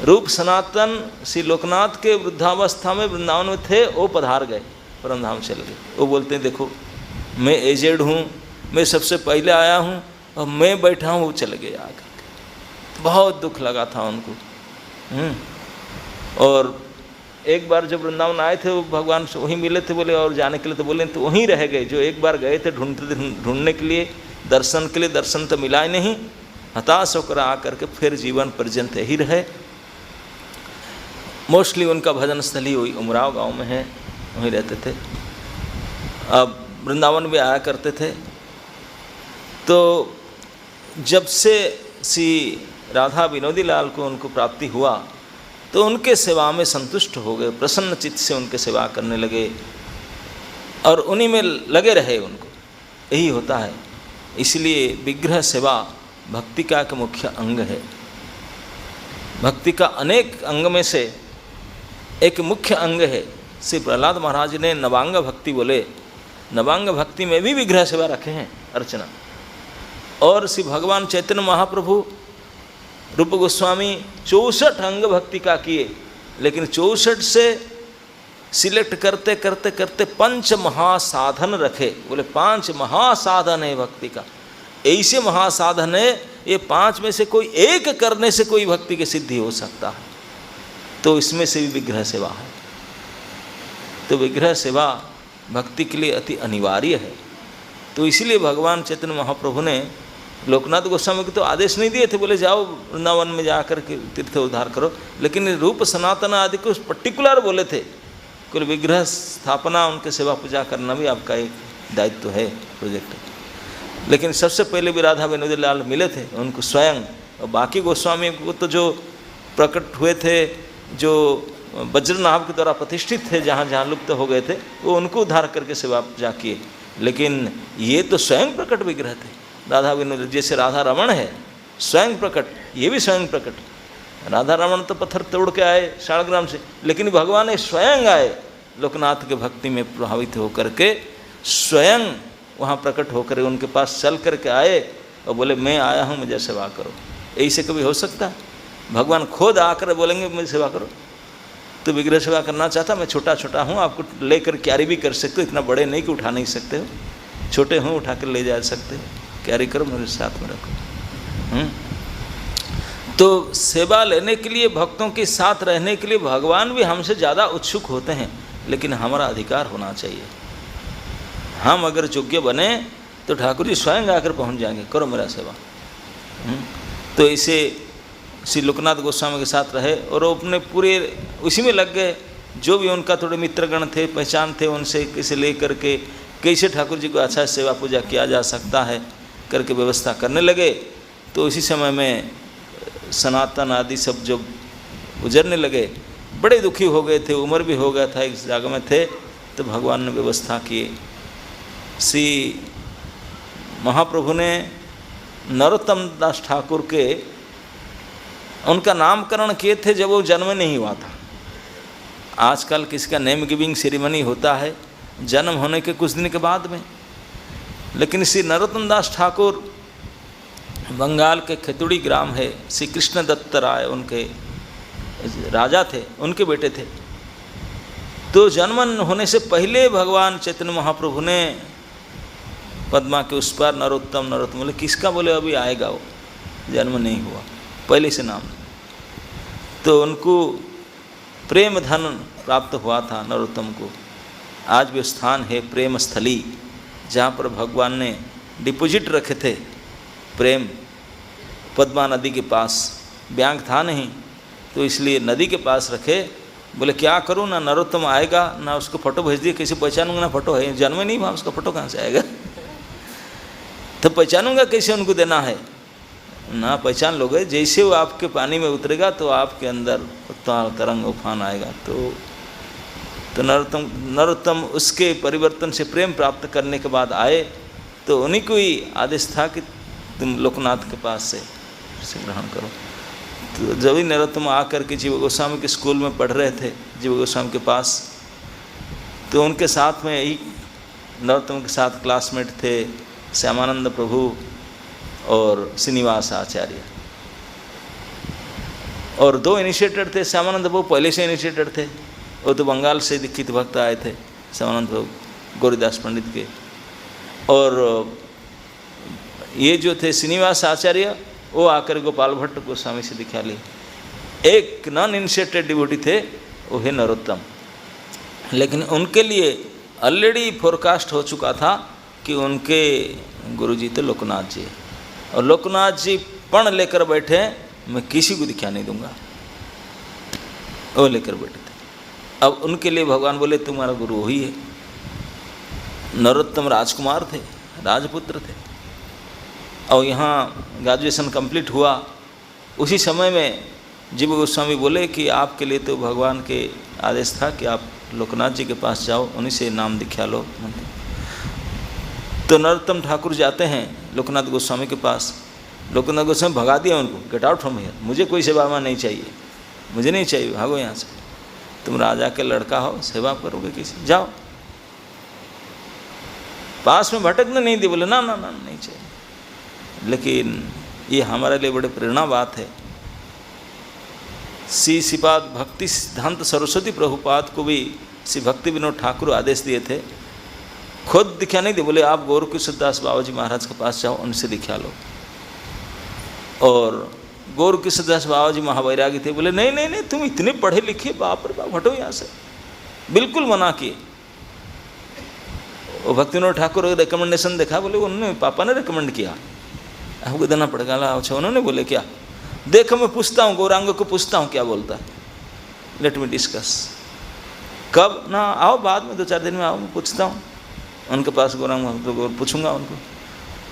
रूप सनातन श्री लोकनाथ के वृद्धावस्था में वृंदावन में थे, वो पधार गए, परमधाम चले गए। वो बोलते हैं देखो मैं एजेड हूँ, मैं सबसे पहले आया हूँ और मैं बैठा हूँ, वो चले गए आकर। बहुत दुख लगा था उनको। और एक बार जब वृंदावन आए थे, वो भगवान से वहीं मिले थे, बोले और जाने के लिए, तो बोले तो वहीं रह गए। जो एक बार गए थे ढूंढने के लिए, दर्शन के लिए, दर्शन तो मिला ही नहीं, हताश होकर आकर के फिर जीवन पर्यंत ही रहे। मोस्टली उनका भजन स्थली वही उमराव गांव में है, वहीं रहते थे। अब वृंदावन भी आया करते थे। तो जब से श्री राधा विनोदी लाल को उनको प्राप्ति हुआ, तो उनके सेवा में संतुष्ट हो गए, प्रसन्न चित्त से उनके सेवा करने लगे और उन्हीं में लगे रहे। उनको यही होता है। इसलिए विग्रह सेवा भक्ति का एक मुख्य अंग है। भक्ति का अनेक अंग में से एक मुख्य अंग है। श्री प्रहलाद महाराज ने नवांग भक्ति बोले, नवांग भक्ति में भी विग्रह सेवा रखे हैं, अर्चना। और श्री भगवान चैतन्य महाप्रभु, रूप गोस्वामी 64 अंग भक्ति का किए, लेकिन 64 से सिलेक्ट करते करते करते 5 महासाधन रखे। बोले 5 महासाधन है भक्ति का, ऐसे महासाधन है, ये 5 में से कोई एक करने से कोई भक्ति की सिद्धि हो सकता है। तो इसमें से भी विग्रह सेवा है। तो विग्रह सेवा भक्ति के लिए अति अनिवार्य है। तो इसीलिए भगवान चैतन्य महाप्रभु ने लोकनाथ गोस्वामी को तो आदेश नहीं दिए थे, बोले जाओ वृंदावन में जाकर के तीर्थ उद्धार करो, लेकिन रूप सनातन आदि को पर्टिकुलर बोले थे कि विग्रह स्थापना, उनके सेवा पूजा करना भी आपका एक दायित्व है, प्रोजेक्ट। लेकिन सबसे पहले भी राधा विनोदी लाल मिले थे उनको स्वयं, और बाकी गोस्वामी को तो जो प्रकट हुए थे, जो वज्रनाभ के द्वारा प्रतिष्ठित थे, जहाँ जहाँ लुप्त हो गए थे, वो उनको उद्धार करके सेवा पूजा किए। लेकिन ये तो स्वयं प्रकट विग्रह थे राधा विनोद। जैसे राधा रमण है स्वयं प्रकट, ये भी स्वयं प्रकट। राधा रमण तो पत्थर तोड़ के आए शालग्राम से, लेकिन भगवान ने स्वयं आए, लोकनाथ के भक्ति में प्रभावित होकर के स्वयं वहाँ प्रकट होकर उनके पास चल करके आए और बोले मैं आया हूँ, मुझे सेवा करो। ऐसे कभी हो सकता है? भगवान खुद आकर बोलेंगे मुझे सेवा करो? तो विग्रह सेवा करना चाहता, मैं छोटा छोटा हूँ, आपको लेकर कैरी भी कर सकते हो, इतना बड़े नहीं कि उठा नहीं सकते हो, छोटे हूँ उठा कर ले जा सकते हो, कैरी करो, मेरे साथ में रखो। तो सेवा लेने के लिए, भक्तों के साथ रहने के लिए भगवान भी हमसे ज़्यादा उत्सुक होते हैं, लेकिन हमारा अधिकार होना चाहिए। हम अगर योग्य बने तो ठाकुर जी स्वयं आकर पहुंच जाएंगे, करो मेरा सेवा। तो इसे श्री लोकनाथ गोस्वामी के साथ रहे और वो अपने पूरे उसी में लग गए। जो भी उनका थोड़े मित्रगण थे, पहचान थे, उनसे कैसे ले करके कैसे ठाकुर जी को अच्छा सेवा पूजा किया जा सकता है करके व्यवस्था करने लगे। तो इसी समय में सनातन आदि सब जब गुजरने लगे, बड़े दुखी हो गए थे, उम्र भी हो गया था, इस जगह में थे, तो भगवान ने व्यवस्था की। श्री महाप्रभु ने नरोत्तम दास ठाकुर के उनका नामकरण किए थे जब वो जन्म नहीं हुआ था। आजकल किसी का नेम गिविंग सेरेमनी होता है जन्म होने के कुछ दिन के बाद में, लेकिन श्री नरोत्तम दास ठाकुर बंगाल के खेतुड़ी ग्राम है, श्री कृष्ण दत्त राय उनके राजा थे, उनके बेटे थे। तो जन्म होने से पहले भगवान चैतन्य महाप्रभु ने पद्मा के उस पर नरोत्तम नरोत्तम बोले, किसका बोले अभी आएगा, वो जन्म नहीं हुआ, पहले से नाम। तो उनको प्रेम धन प्राप्त हुआ था नरोत्तम को। आज भी स्थान है प्रेम स्थली, जहाँ पर भगवान ने डिपॉजिट रखे थे प्रेम, पद्मा नदी के पास। बैंक था नहीं तो इसलिए नदी के पास रखे। बोले क्या करूँ, ना नरोत्तम आएगा ना उसको फ़ोटो भेज दिए, कैसे पहचानूंगा, ना फ़ोटो है, जन्म नहीं हुआ, उसका फ़ोटो कहाँ से आएगा तो पहचानूंगा कैसे, उनको देना है ना, पहचान लोगे। जैसे वो आपके पानी में उतरेगा तो आपके अंदर उत्ताल तरंग उफान आएगा। तो नरोत्तम उसके परिवर्तन से प्रेम प्राप्त करने के बाद आए। तो उन्हीं को ही आदेश था कि तुम लोकनाथ के पास से ग्रहण करो। तो जब ही नरोत्तम आकर के जीव गोस्वामी के स्कूल में पढ़ रहे थे, जीव गोस्वामी के पास, तो उनके साथ में ही नरोत्तम के साथ क्लासमेट थे श्यामानंद प्रभु और श्रीनिवास आचार्य, और दो इनिशिएटर थे। श्यामानंद प्रभु पहले से इनिशिएटर थे, वो तो बंगाल से दीक्षित भक्त आए थे, श्यामानंद प्रभु गौरीदास पंडित के। और ये जो थे श्रीनिवास आचार्य, वो आकर गोपाल भट्ट गोस्वामी से दीक्षा ली। एक नॉन इनिशिएटेड डिवोटी थे, वो है नरोत्तम। लेकिन उनके लिए ऑलरेडी फोरकास्ट हो चुका था कि उनके गुरुजी तो लोकनाथ जी, और लोकनाथ जी पण लेकर बैठे, मैं किसी को दीक्षा नहीं दूंगा, वो लेकर बैठे थे। अब उनके लिए भगवान बोले तुम्हारा गुरु वही है। नरोत्तम राजकुमार थे, राजपुत्र थे, और यहाँ ग्रेजुएशन कंप्लीट हुआ। उसी समय में जीव गोस्वामी बोले कि आपके लिए तो भगवान के आदेश था कि आप लोकनाथ जी के पास जाओ, उन्हीं से नाम दीक्षा लो। तो नरोत्तम ठाकुर जाते हैं लोकनाथ गोस्वामी के पास। लोकनाथ गोस्वामी भगा दिया उनको, गेट आउट फ्रॉम हियर, मुझे कोई सेवा में नहीं चाहिए, मुझे नहीं चाहिए, भागो यहाँ से, तुम राजा के लड़का हो, सेवा करोगे किसी, जाओ। पास में भटकने नहीं दिए, बोले ना ना ना नहीं चाहिए। लेकिन ये हमारे लिए बड़े प्रेरणा बात है। श्री श्रीपाद भक्ति सिद्धांत सरस्वती प्रभुपाद को भी श्री भक्ति विनोद ठाकुर आदेश दिए थे, खुद दीक्षा नहीं दी, बोले आप गौर किशोरदास बाबा जी महाराज के पास जाओ, उनसे दीक्षा लो। और गौर किशोरदास बाबा जी महावैरागी थे, बोले नहीं नहीं नहीं, तुम इतने पढ़े लिखे, बाप रे बाप, हटो यहाँ से, बिल्कुल मना किए। वो भक्ति विनोद ठाकुर रिकमेंडेशन देखा, बोले उन्होंने पापा ने रिकमेंड किया, आपको देना पड़ेगा। अच्छा, उन्होंने बोले क्या, देखो मैं पूछता हूँ, गौरांग को पूछता हूँ क्या बोलता है, लेट मी डिस्कस। कब ना, आओ बाद में 2-4 दिन में आओ, मैं पूछता हूँ उनके पास, गौरांग तो पूछूंगा उनको।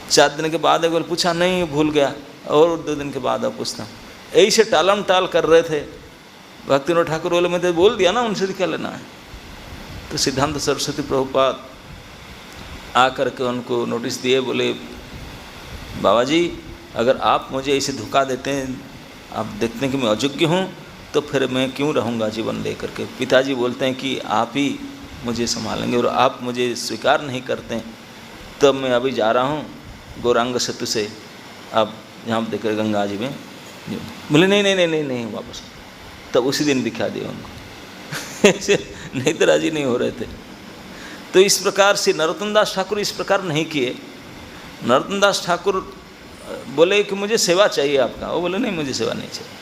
4 दिन के बाद एक बार पूछा, नहीं भूल गया, और 2 दिन के बाद अब पूछता हूँ। यही से टालम टाल कर रहे थे। भक्ति विनोद ठाकुर बोले मैं तो बोल दिया ना, उनसे क्या लेना है। तो सिद्धांत सरस्वती प्रभुपाद आकर के उनको नोटिस दिए, बोले बाबा जी अगर आप मुझे ऐसे धोखा देते हैं, आप देखते हैं कि मैं अयोग्य हूँ, तो फिर मैं क्यों रहूँगा जीवन लेकर के। पिताजी बोलते हैं कि आप ही मुझे संभालेंगे और आप मुझे स्वीकार नहीं करते हैं, तब मैं अभी जा रहा हूँ गौरांग सेतु से, अब यहाँ पर देखकर गंगा जी में। बोले नहीं नहीं नहीं नहीं नहीं वापस। तब उसी दिन दिखा दिया उनको नहीं तो राजी नहीं हो रहे थे। तो इस प्रकार से नरोत्तम दास ठाकुर इस प्रकार नहीं किए। नरोत्तम दास ठाकुर बोले कि मुझे सेवा चाहिए आपका। वो बोले नहीं मुझे सेवा नहीं चाहिए।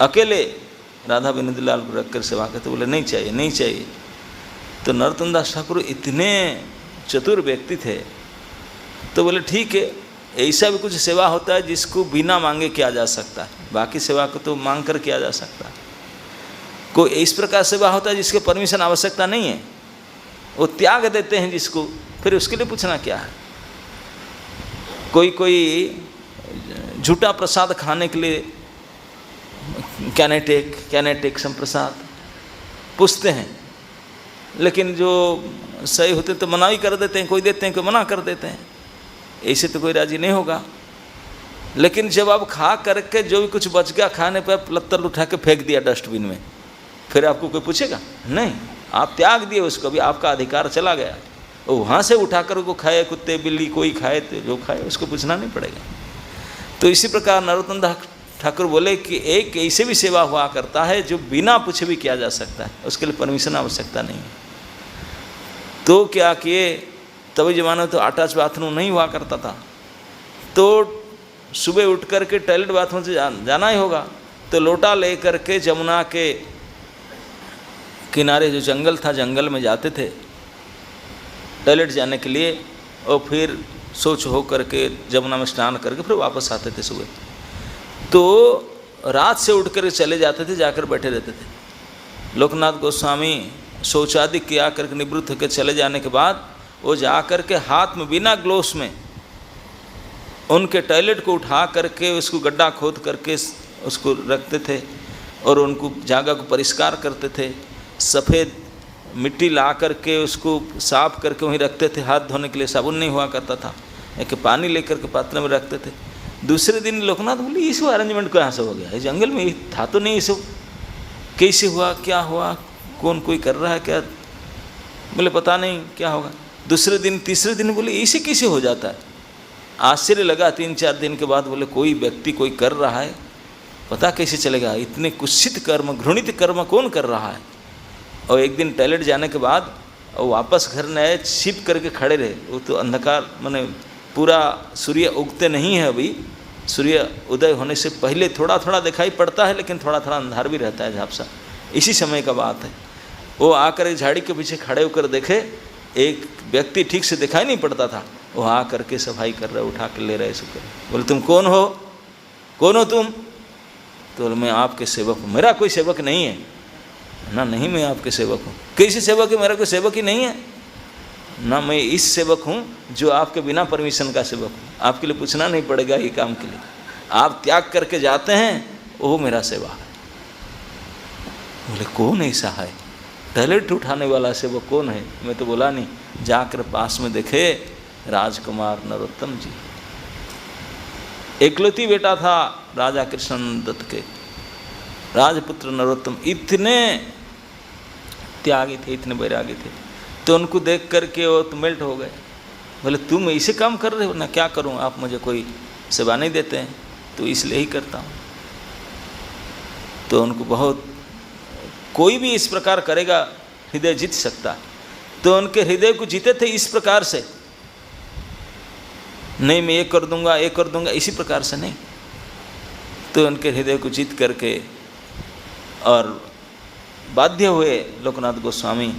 अकेले राधा विनोद लाल को रख कर सेवा करते, बोले नहीं चाहिए नहीं चाहिए। तो नरोत्तम दास ठाकुर इतने चतुर व्यक्ति थे, तो बोले ठीक है, ऐसा भी कुछ सेवा होता है जिसको बिना मांगे किया जा सकता है, बाकी सेवा को तो मांग कर किया जा सकता है। कोई इस प्रकार सेवा होता है जिसके परमिशन आवश्यकता नहीं है, वो त्याग देते हैं जिसको, फिर उसके लिए पूछना क्या है। कोई झूठा प्रसाद खाने के लिए कैनेटेक सम प्रसाद पूछते हैं, लेकिन जो सही होते तो मना ही कर देते हैं, कोई देते हैं कोई मना कर देते हैं, ऐसे तो कोई राजी नहीं होगा। लेकिन जब आप खा करके जो भी कुछ बच गया खाने पर पलत्तर उठा के फेंक दिया डस्टबिन में, फिर आपको कोई पूछेगा नहीं, आप त्याग दिए उसको, भी आपका अधिकार चला गया। वो वहाँ से उठाकर को खाए, कुत्ते बिल्ली कोई खाए तो जो खाए उसको पूछना नहीं पड़ेगा। तो इसी प्रकार नरोत्तम दास ठाकुर बोले कि एक ऐसे भी सेवा हुआ करता है जो बिना पूछे भी किया जा सकता है, उसके लिए परमिशन आवश्यकता नहीं है। तो क्या किए, तभी जमाने तो अटैच बाथरूम नहीं हुआ करता था, तो सुबह उठ कर के टॉयलेट बाथरूम से जाना ही होगा, तो लोटा ले कर के जमुना के किनारे जो जंगल था, जंगल में जाते थे टॉयलेट जाने के लिए, और फिर सोच हो करके जमुना में स्नान करके फिर वापस आते थे सुबह। तो रात से उठ कर चले जाते थे, जाकर बैठे रहते थे। लोकनाथ गोस्वामी शौचादि किया करके निवृत्त होकर चले जाने के बाद वो जा कर के हाथ में बिना ग्लोव्स में उनके टॉयलेट को उठा करके उसको गड्ढा खोद करके उसको रखते थे, और उनको जगह को परिष्कार करते थे। सफ़ेद मिट्टी ला करके उसको साफ करके वहीं रखते थे। हाथ धोने के लिए साबुन नहीं हुआ करता था, एक पानी लेकर के पात्र में रखते थे। दूसरे दिन लोकनाथ बोले इस अरेंजमेंट कहाँ से हो गया, इस जंगल में था तो नहीं, इस कैसे हुआ, क्या हुआ, कौन कोई कर रहा है क्या? बोले पता नहीं क्या होगा। दूसरे दिन तीसरे दिन बोले इसे कैसे हो जाता है। आश्चर्य लगा। 3-4 दिन के बाद बोले कोई व्यक्ति कोई कर रहा है, पता कैसे चलेगा, इतने कुत्सित कर्म घृणित कर्म कौन कर रहा है। और एक दिन टॉयलेट जाने के बाद और वापस घर न आए, छिप करके खड़े रहे। वो तो अंधकार माने पूरा सूर्य उगते नहीं है, अभी सूर्य उदय होने से पहले थोड़ा थोड़ा दिखाई पड़ता है, लेकिन थोड़ा थोड़ा अंधार भी रहता है झापसा। इसी समय का बात है। वो आकर एक झाड़ी के पीछे खड़े होकर देखे, एक व्यक्ति ठीक से दिखाई नहीं पड़ता था, वो आ करके सफाई कर रहे, उठा के ले रहे शुक्र। बोले तुम कौन हो, कौन हो तुम? तो बोले मैं आपके सेवक हूँ। मेरा कोई सेवक नहीं है ना, नहीं मैं आपके सेवक हूँ। कैसे सेवक है, मेरा कोई सेवक ही नहीं है ना, मैं इस सेवक हूँ जो आपके बिना परमिशन का सेवक हूँ। आपके लिए पूछना नहीं पड़ेगा ये काम के लिए, आप त्याग करके जाते हैं, वो मेरा सेवा है। बोले कौन ऐसा है, टॉयलेट उठाने वाला सेवक कौन है? मैं तो बोला नहीं। जाकर पास में देखे राजकुमार नरोत्तम जी, एकलौती बेटा था राजा कृष्ण दत्त के, राजपुत्र नरोत्तम। इतने त्यागी थे, इतने बैरागी थे। तो उनको देख करके वो तो मेल्ट हो गए। बोले तुम ऐसे काम कर रहे हो ना, क्या करूं, आप मुझे कोई सेवा नहीं देते हैं, तो इसलिए ही करता हूं। तो उनको बहुत, कोई भी इस प्रकार करेगा हृदय जीत सकता है। तो उनके हृदय को जीते थे इस प्रकार से, नहीं मैं ये कर दूंगा ये कर दूंगा, इसी प्रकार से नहीं। तो उनके हृदय को जीत करके और बाध्य हुए लोकनाथ गोस्वामी,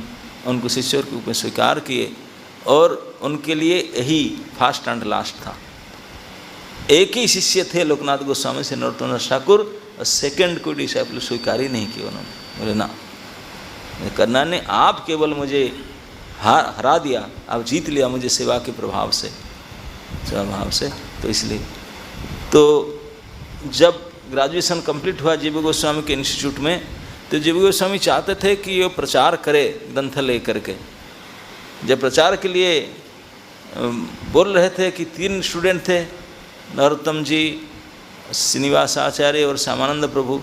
उनको शिष्यों के रूप में स्वीकार किए, और उनके लिए यही फर्स्ट एंड लास्ट था। एक ही शिष्य थे लोकनाथ गोस्वामी से नरोत्तम दास ठाकुर, और सेकंड को डिसाइपल स्वीकार ही नहीं किया उन्होंने। बोले ना करना नहीं, आप केवल मुझे हरा दिया, आप जीत लिया मुझे सेवा के प्रभाव से, स्वभाव से। तो इसलिए तो जब ग्रेजुएशन कंप्लीट हुआ जीव गोस्वामी के इंस्टीट्यूट में, तो जीव गोस्वामी चाहते थे कि ये प्रचार करे ग्रंथ ले करके। जब प्रचार के लिए बोल रहे थे कि 3 स्टूडेंट थे, नरोत्तम जी, श्रीनिवास आचार्य और श्यामानंद प्रभु।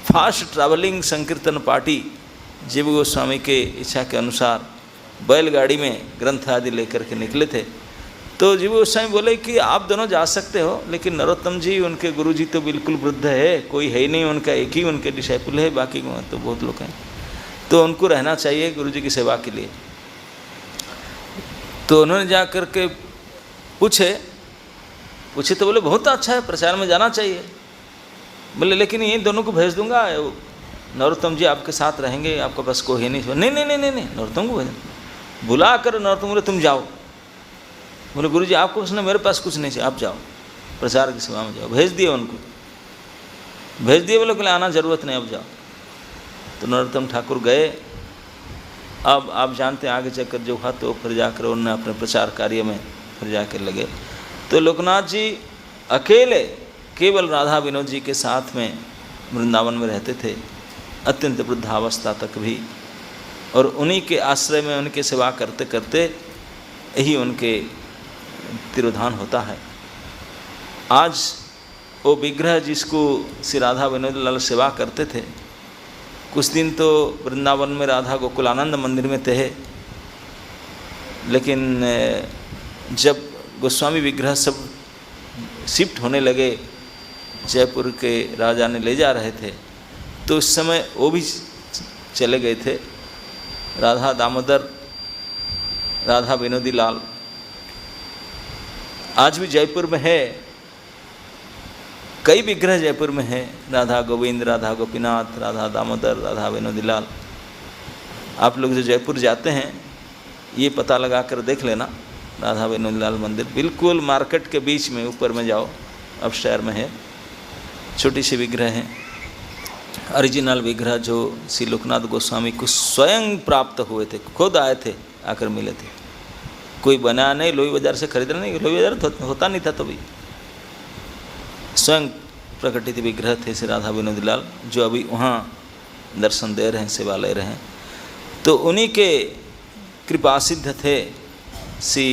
फास्ट ट्रैवलिंग संकीर्तन पार्टी जीव गोस्वामी के इच्छा के अनुसार बैलगाड़ी में ग्रंथ आदि लेकर के निकले थे। तो जीव गोस्वामी बोले कि आप दोनों जा सकते हो, लेकिन नरोत्तम जी उनके गुरुजी तो बिल्कुल वृद्ध है, कोई है ही नहीं, उनका एक ही उनके डिसाइपल है, बाकी तो बहुत लोग हैं, तो उनको रहना चाहिए गुरुजी की सेवा के लिए। तो उन्होंने जा कर के पूछे पूछे तो बोले बहुत अच्छा है, प्रचार में जाना चाहिए। बोले लेकिन ये दोनों को भेज दूंगा, नरोत्तम जी आपके साथ रहेंगे, आपका बस कोई है नहीं। नहीं नहीं नहीं नहीं नहीं, नरोत्तम को भेज बुला कर नरोत्तम बोले तुम जाओ। बोले गुरु जी आपको उसने, मेरे पास कुछ नहीं चाहिए, आप जाओ प्रचार की सेवा में जाओ। भेज दिए उनको, भेज दिए। बोले आना जरूरत नहीं, अब जाओ। तो नरोत्तम ठाकुर गए। अब आप जानते हैं आगे चलकर जो हुआ, तो फिर जाकर उन्होंने अपने प्रचार कार्य में फिर जाकर लगे। तो लोकनाथ जी अकेले केवल राधा विनोद जी के साथ में वृंदावन में रहते थे, अत्यंत वृद्धावस्था तक भी। और उन्हीं के आश्रय में उनकी सेवा करते करते यही उनके तिरोधान होता है। आज वो विग्रह जिसको श्री राधा विनोद लाल सेवा करते थे, कुछ दिन तो वृंदावन में राधा गोकुलानंद मंदिर में थे, लेकिन जब गोस्वामी विग्रह सब शिफ्ट होने लगे, जयपुर के राजा ने ले जा रहे थे, तो उस समय वो भी चले गए थे। राधा दामोदर, राधा विनोदी लाल आज भी जयपुर में है, कई विग्रह जयपुर में है, राधा गोविंद, राधा गोपीनाथ, राधा दामोदर, राधा विनोदी लाल। आप लोग जो जयपुर जाते हैं ये पता लगा कर देख लेना, राधा विनोदी लाल मंदिर बिल्कुल मार्केट के बीच में, ऊपर में जाओ, अब शहर में है, छोटी सी विग्रह है। ओरिजिनल विग्रह जो श्री लोकनाथ गोस्वामी को स्वयं प्राप्त हुए थे, खुद आए थे, आकर मिले थे, कोई बना नहीं, लोही बाजार से खरीदना नहीं, लोही बाजार तो होता नहीं था, तो भी स्वयं प्रकटित विग्रह थे श्री राधा विनोदी लाल, जो अभी वहाँ दर्शन दे रहे हैं, सेवा ले रहे हैं। तो उन्हीं के कृपा सिद्ध थे श्री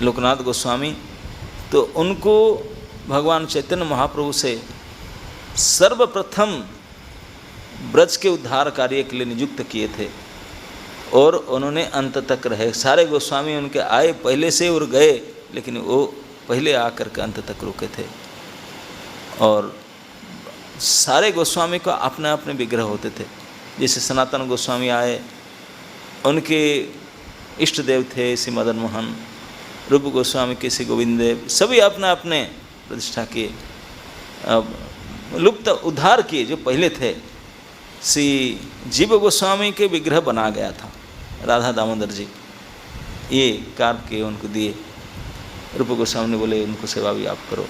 लोकनाथ गोस्वामी। तो उनको भगवान चैतन्य महाप्रभु से सर्वप्रथम ब्रज के उद्धार कार्य के लिए नियुक्त किए थे, और उन्होंने अंत तक रहे। सारे गोस्वामी उनके आए पहले से और गए, लेकिन वो पहले आकर के अंत तक रुके थे। और सारे गोस्वामी को अपने अपने विग्रह होते थे। जैसे सनातन गोस्वामी आए, उनके इष्ट देव थे श्री मदन मोहन, रूप गोस्वामी के श्री गोविंद देव, सभी अपने अपने प्रतिष्ठा किए, लुप्त उद्धार किए। जो पहले थे श्री जीव गोस्वामी के विग्रह बना गया था, राधा दामोदर जी, ये कार्य के उनको दिए। रूप गोस्वामी ने बोले उनको सेवा भी आप करो,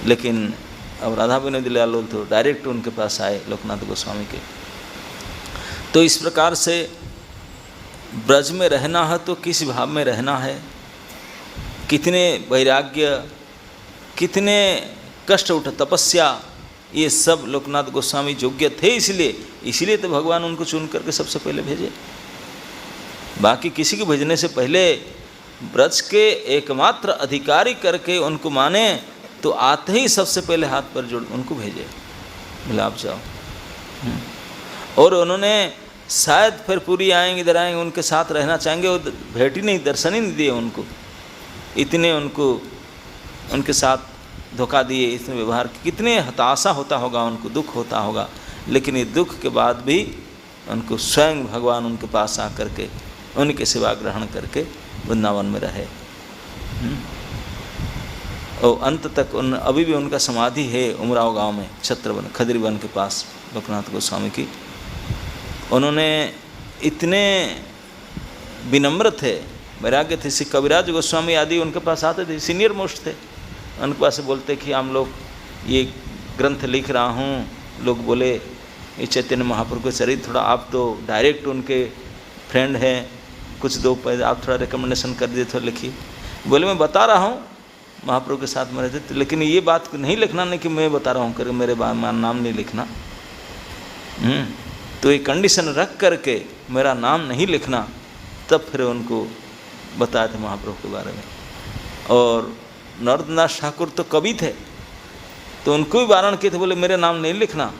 लेकिन अब राधा विनोदी लाल तो डायरेक्ट उनके पास आए लोकनाथ गोस्वामी के। तो इस प्रकार से ब्रज में रहना है तो किस भाव में रहना है, कितने वैराग्य, कितने कष्ट उठ तपस्या, ये सब लोकनाथ गोस्वामी योग्य थे। इसलिए तो भगवान उनको चुन करके सबसे पहले भेजे। बाकी किसी को भेजने से पहले ब्रज के एकमात्र अधिकारी करके उनको माने, तो आते ही सबसे पहले हाथ पर जोड़ उनको भेजे, बोले आप जाओ। और उन्होंने शायद फिर पूरी आएंगे, इधर आएंगे, उनके साथ रहना चाहेंगे, वो भेंट ही नहीं, दर्शन ही नहीं दिए उनको। इतने उनको उनके साथ धोखा दिए, इतने व्यवहार, कितने हताशा होता होगा उनको, दुख होता होगा। लेकिन ये दुख के बाद भी उनको स्वयं भगवान उनके पास आकर के उनके सेवा ग्रहण करके वृंदावन में रहे। और अंत तक अभी भी उनका समाधि है उमराव गांव में, छत्रवन खदरीवन के पास, लोकनाथ गोस्वामी की। उन्होंने इतने विनम्र थे, वैराग्य थे। श्री कविराज गोस्वामी आदि उनके पास आते थे, सीनियर मोस्ट थे, उनके पास बोलते कि हम लोग ये ग्रंथ लिख रहा हूँ, लोग बोले ये चैतन्य महाप्रभु के चरित्र, थोड़ा आप तो डायरेक्ट उनके फ्रेंड हैं, कुछ दो पैसे आप थोड़ा रिकमेंडेशन कर दिए, थोड़ा लिखिए। बोले मैं बता रहा हूँ, महाप्रभु के साथ में रहते थे, लेकिन ये बात नहीं लिखना, नहीं कि मैं बता रहा हूँ, कर मेरे नाम नहीं लिखना। तो ये कंडीशन रख करके मेरा नाम नहीं लिखना, तब फिर उनको बताए थे महाप्रभु के बारे में। और नरोत्तम दास ठाकुर तो कवि थे, तो उनको भी वारण किए थे, बोले मेरे नाम नहीं लिखना,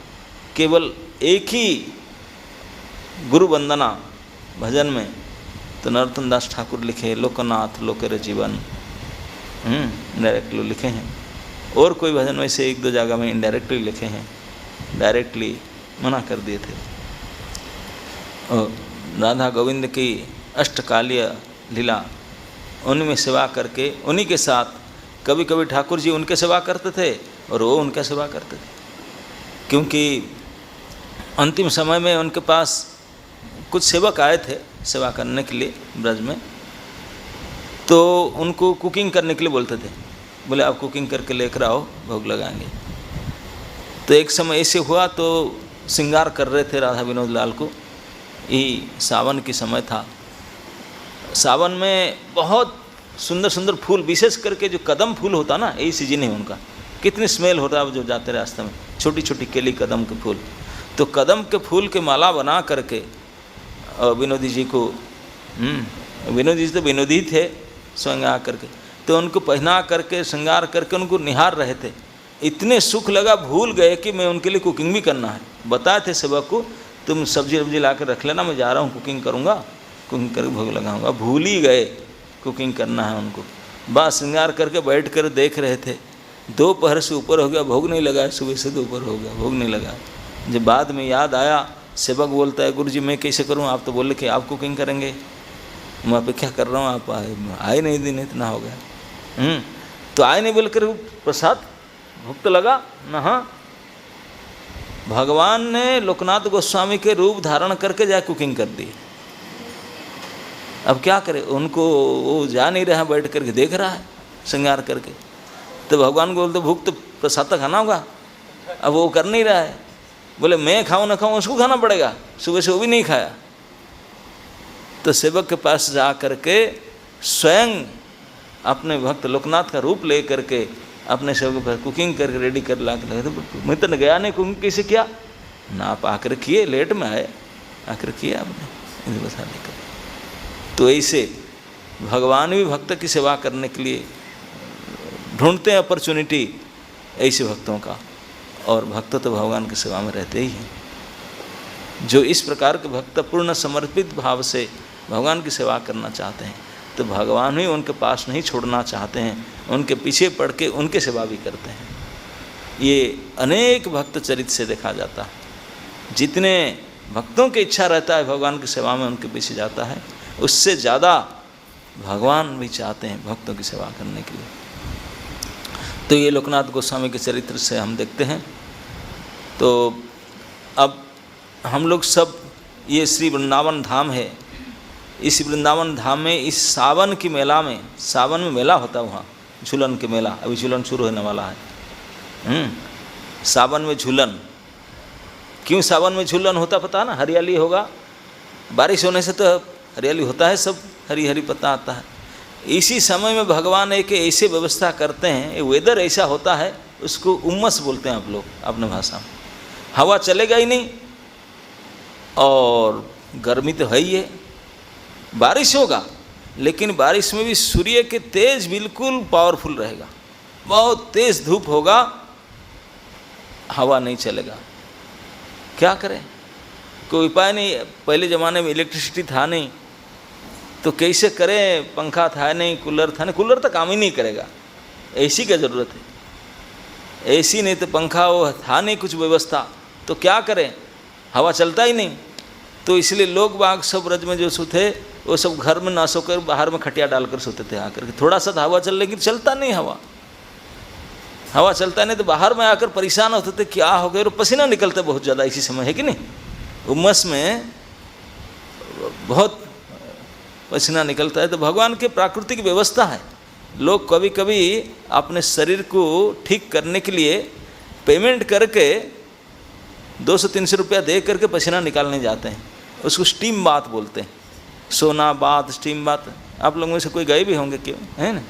केवल एक ही गुरु वंदना भजन में। तो नरोत्तम दास ठाकुर लिखे लोकनाथ लोकेर जीवन, डायरेक्टली लिखे हैं। और कोई भजन वैसे एक दो जगह में इनडायरेक्टली लिखे हैं, डायरेक्टली मना कर दिए थे। और राधा गोविंद की अष्टकालीय लीला, उनमें सेवा करके उन्हीं के साथ कभी कभी ठाकुर जी उनके सेवा करते थे और वो उनका सेवा करते थे, क्योंकि अंतिम समय में उनके पास कुछ सेवक आए थे सेवा करने के लिए ब्रज में, तो उनको कुकिंग करने के लिए बोलते थे, बोले आप कुकिंग करके लेकर आओ, भोग लगाएंगे। तो एक समय ऐसे हुआ तो श्रृंगार कर रहे थे राधा विनोद लाल को, ये सावन की समय था। सावन में बहुत सुंदर सुंदर फूल, विशेष करके जो कदम फूल होता ना, यही सीजन है उनका, कितनी स्मेल होता है जो जाते रास्ते में, छोटी छोटी केली कदम के फूल। तो कदम के फूल के माला बना करके विनोदी जी को, विनोदी जी तो विनोदी थे स्वयं आ करके, तो उनको पहना करके श्रृंगार करके उनको निहार रहे थे। इतने सुख लगा, भूल गए कि मैं उनके लिए कुकिंग भी करना है। बताए थे सेवक को, तुम सब्जी वब्जी ला कर रख लेना, मैं जा रहा हूँ कुकिंग करूँगा, कुकिंग करके भोग लगाऊंगा। भूल ही गए कुकिंग करना है उनको। बस श्रृंगार करके बैठ कर देख रहे थे, दोपहर से ऊपर हो गया, भोग नहीं लगा, सुबह से दोपहर हो गया, भोग नहीं लगा। जब बाद में याद आया, सेवक बोलता है, गुरुजी मैं कैसे करूं, आप तो बोले कि आप कुकिंग करेंगे, मैं अपेक्षा कर रहा हूं, आप आए नहीं, दिन इतना हो गया। तो आए नहीं बोल कर प्रसाद भोग तो लगा ना। हाँ, भगवान ने लोकनाथ गोस्वामी के रूप धारण करके जाए कुकिंग कर दी। अब क्या करे, उनको वो जा नहीं रहा, बैठ करके देख रहा है श्रृंगार करके। तो भगवान को बोलते भूख तो प्रसाद तो खाना होगा, अब वो कर नहीं रहा है। बोले मैं खाऊं ना खाऊं, उसको खाना पड़ेगा, सुबह से वो भी नहीं खाया। तो सेवक के पास जा करके स्वयं अपने भक्त लोकनाथ का रूप ले करके अपने सेवक के पास कुकिंग करके रेडी कर ला के लगे। तो मैं तो गया नहीं, कुकिंग कैसे किया ना, आप आकर किए, लेट में आए, आकर किया आपने बता लेकर। तो ऐसे भगवान भी भक्त की सेवा करने के लिए ढूंढते हैं अपॉर्चुनिटी ऐसे भक्तों का, और भक्त तो भगवान की सेवा में रहते ही हैं। जो इस प्रकार के भक्त पूर्ण समर्पित भाव से भगवान की सेवा करना चाहते हैं, तो भगवान ही उनके पास नहीं छोड़ना चाहते हैं, उनके पीछे पड़ के उनके सेवा भी करते हैं। ये अनेक भक्त चरित्र से देखा जाता है। जितने भक्तों की इच्छा रहता है भगवान की सेवा में उनके पीछे जाता है, उससे ज़्यादा भगवान भी चाहते हैं भक्तों की सेवा करने के लिए। तो ये लोकनाथ गोस्वामी के चरित्र से हम देखते हैं। तो अब हम लोग सब, ये श्री वृंदावन धाम है, इस वृंदावन धाम में इस सावन की मेला में, सावन में मेला होता है वहाँ, झूलन के मेला, अभी झूलन शुरू होने वाला है। सावन में झूलन, क्यों सावन में झूलन होता पता है ना, हरियाली होगा, बारिश होने से तो हरियाली होता है, सब हरी हरी पत्ता आता है। इसी समय में भगवान एक ऐसे व्यवस्था करते हैं, वेदर ऐसा होता है, उसको उम्मस बोलते हैं आप लोग अपने भाषा में। हवा चलेगा ही नहीं और गर्मी तो है ही है, बारिश होगा लेकिन बारिश में भी सूर्य के तेज बिल्कुल पावरफुल रहेगा, बहुत तेज धूप होगा, हवा नहीं चलेगा। क्या करें, कोई उपाय नहीं। पहले ज़माने में इलेक्ट्रिसिटी था नहीं, तो कैसे करें, पंखा था नहीं, कूलर था नहीं, कूलर तो काम ही नहीं करेगा, एसी की ज़रूरत है, एसी नहीं तो पंखा, वो था नहीं कुछ व्यवस्था, तो क्या करें, हवा चलता ही नहीं। तो इसलिए लोग बाग सब ब्रज में जो सोते वो सब घर में ना सोकर बाहर में खटिया डालकर सोते थे आकर के, थोड़ा सा हवा चल, लेकिन चलता नहीं, हवा चलता नहीं, तो बाहर में आकर परेशान होते थे, क्या हो गया, और पसीना निकलता बहुत ज़्यादा इसी समय, है कि नहीं, उमस में बहुत पसीना निकलता है। तो भगवान के प्राकृतिक व्यवस्था है, लोग कभी कभी अपने शरीर को ठीक करने के लिए पेमेंट करके 200-300 रुपया दे करके पसीना निकालने जाते हैं, उसको स्टीम बाथ बोलते हैं, सोना बाथ, स्टीम बाथ। आप लोगों में से कोई गए भी होंगे, क्यों है ना,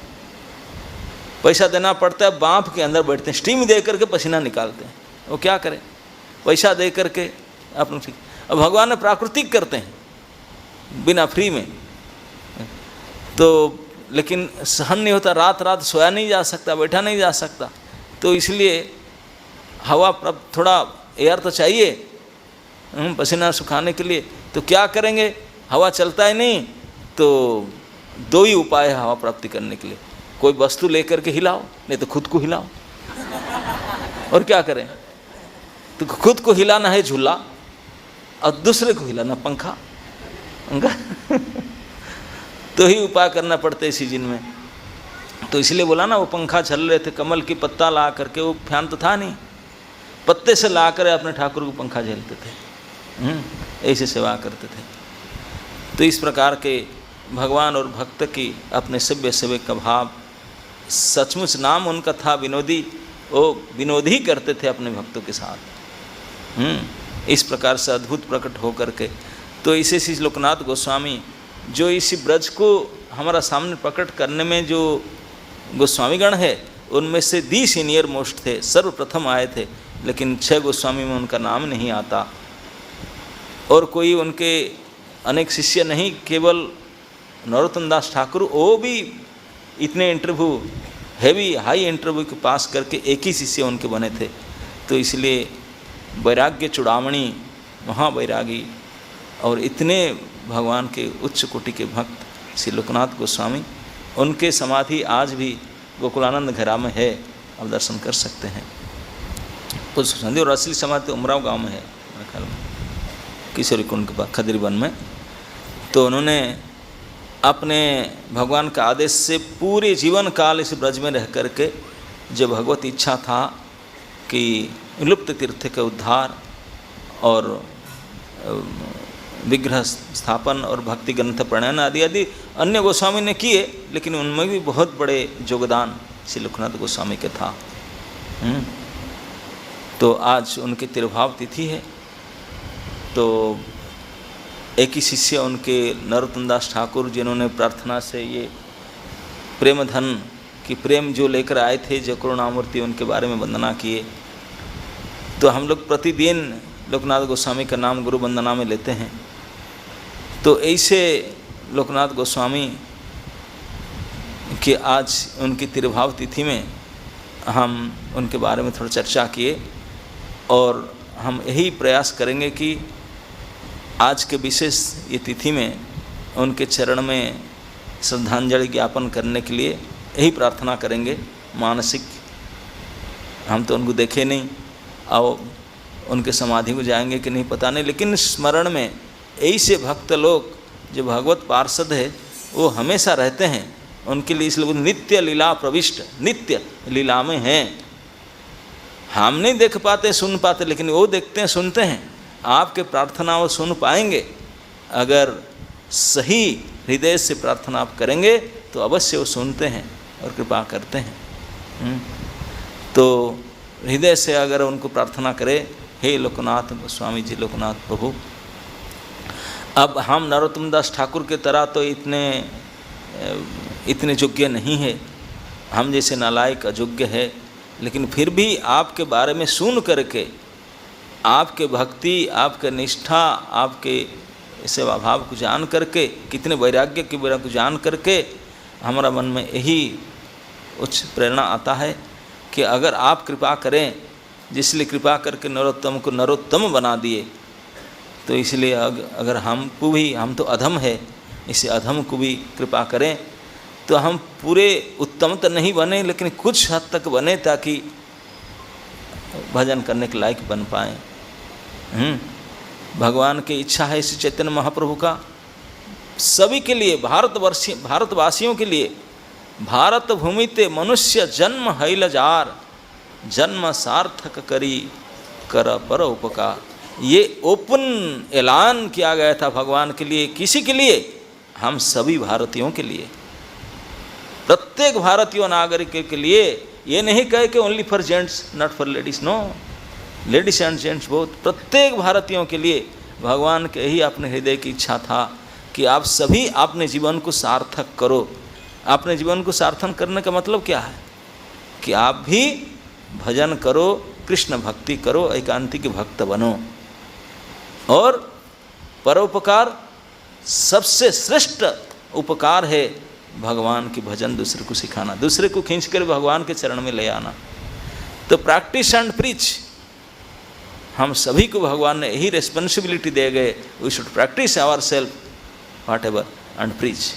पैसा देना पड़ता है, बाँप के अंदर बैठते हैं, स्टीम दे करके पसीना निकालते हैं। वो क्या करें, पैसा दे करके आप ठीक। अब भगवान ने प्राकृतिक करते हैं बिना फ्री में, तो लेकिन सहन नहीं होता, रात रात सोया नहीं जा सकता, बैठा नहीं जा सकता, तो इसलिए हवा थोड़ा एयर तो चाहिए पसीना सुखाने के लिए। तो क्या करेंगे, हवा चलता है नहीं, तो दो ही उपाय है हवा प्राप्ति करने के लिए, कोई वस्तु लेकर के हिलाओ, नहीं तो खुद को हिलाओ। और क्या करें, तो खुद को हिलाना है झूला, और दूसरे को हिलाना पंखा तो ही उपाय करना पड़ता है सीजन में। तो इसलिए बोला ना, वो पंखा चल रहे थे, कमल की पत्ता ला करके, वो फैन तो था नहीं, पत्ते से ला कर अपने ठाकुर को पंखा झेलते थे, ऐसे सेवा करते थे। तो इस प्रकार के भगवान और भक्त की अपने सभ्य सेवक का भाव, सचमुच नाम उनका था विनोदी, वो विनोद ही करते थे अपने भक्तों के साथ। इस प्रकार से अद्भुत प्रकट हो करके, तो इसे श्री लोकनाथ गोस्वामी जो इसी ब्रज को हमारा सामने प्रकट करने में जो गोस्वामीगण है, उनमें से दी सीनियर मोस्ट थे, सर्वप्रथम आए थे, लेकिन 6 गोस्वामी में उनका नाम नहीं आता। और कोई उनके अनेक शिष्य नहीं, केवल नरोत्तम दास ठाकुर, वो भी इतने इंटरव्यू, हैवी हाई इंटरव्यू के पास करके एक ही शिष्य उनके बने थे। तो इसलिए वैराग्य चूड़ामणि, महावैरागी और इतने भगवान के उच्च कोटि के भक्त श्री लोकनाथ गोस्वामी, उनके समाधि आज भी गोकुलानंद घरा में है, आप दर्शन कर सकते हैं। कुछ संधि और असली समाधि उमराव गांव में है मेरे ख्याल में, किशोरी कुंड के पास खदरी वन में। तो उन्होंने अपने भगवान का आदेश से पूरे जीवन काल इस ब्रज में रह करके, जो भगवत इच्छा था कि लुप्त तीर्थ के उद्धार और विग्रह स्थापन और भक्ति ग्रंथ प्रणयन आदि आदि अन्य गोस्वामी ने किए, लेकिन उनमें भी बहुत बड़े योगदान श्री लोकनाथ गोस्वामी के था। तो आज उनकी तिरुभाव तिथि है। तो एक ही शिष्य उनके नरोत्तम दास ठाकुर, जिन्होंने प्रार्थना से ये प्रेम धन की प्रेम जो लेकर आए थे, जो करुणामूर्ति, उनके बारे में वंदना किए। तो हम लोग प्रतिदिन लोकनाथ गोस्वामी का नाम गुरु वंदना में लेते हैं। तो ऐसे लोकनाथ गोस्वामी कि आज उनकी तिरुभाव तिथि में हम उनके बारे में थोड़ा चर्चा किए, और हम यही प्रयास करेंगे कि आज के विशेष ये तिथि में उनके चरण में श्रद्धांजलि ज्ञापन करने के लिए यही प्रार्थना करेंगे मानसिक। हम तो उनको देखे नहीं, आओ उनके समाधि को जाएंगे कि नहीं पता नहीं, लेकिन स्मरण में ऐसे भक्त लोग जो भगवत पार्षद है वो हमेशा रहते हैं। उनके लिए इसलिए नित्य लीला प्रविष्ट, नित्य लीला में हैं। हम नहीं देख पाते, सुन पाते, लेकिन वो देखते हैं, सुनते हैं। आपके प्रार्थना वो सुन पाएंगे। अगर सही हृदय से प्रार्थना आप करेंगे तो अवश्य वो सुनते हैं और कृपा करते हैं। तो हृदय से अगर उनको प्रार्थना करें, हे लोकनाथ गोस्वामी जी, लोकनाथ प्रभु। अब हम नरोत्तम दास ठाकुर के तरह तो इतने योग्य नहीं है, हम जैसे नालायक अयोग्य है, लेकिन फिर भी आपके बारे में सुन करके, आपके भक्ति, आपके निष्ठा, आपके सेवा भाव को जान करके, कितने वैराग्य के वैराग्य को जान करके हमारा मन में यही उच्च प्रेरणा आता है कि अगर आप कृपा करें, जिसलिए कृपा करके नरोत्तम को नरोत्तम बना दिए, तो इसलिए अगर हमको भी, हम तो अधम है, इसे अधम को भी कृपा करें तो हम पूरे उत्तम तो नहीं बने, लेकिन कुछ हद तक बने, ताकि भजन करने के लायक बन पाएँ। भगवान की इच्छा है इस चैतन्य महाप्रभु का सभी के लिए, भारतवासियों के लिए। भारत भूमि ते मनुष्य जन्म हैल जार, जन्म सार्थक करी कर पर उपकार। ये ओपन ऐलान किया गया था भगवान के लिए, किसी के लिए, हम सभी भारतीयों के लिए, प्रत्येक भारतीय नागरिक के लिए। ये नहीं कहे कि only for gents, not for ladies, no, ladies and gents both, प्रत्येक भारतीयों के लिए भगवान के ही अपने हृदय की इच्छा था कि आप सभी अपने जीवन को सार्थक करो। अपने जीवन को सार्थक करने का मतलब क्या है? कि आप भी भजन करो, कृष्ण भक्ति करो, एकांतिक भक्त बनो। और परोपकार, सबसे श्रेष्ठ उपकार है भगवान की भजन दूसरे को सिखाना, दूसरे को खींच कर भगवान के चरण में ले आना। तो प्रैक्टिस एंड प्रीच, हम सभी को भगवान ने यही रिस्पॉन्सिबिलिटी दे गए। We should practise our self whatever and preach.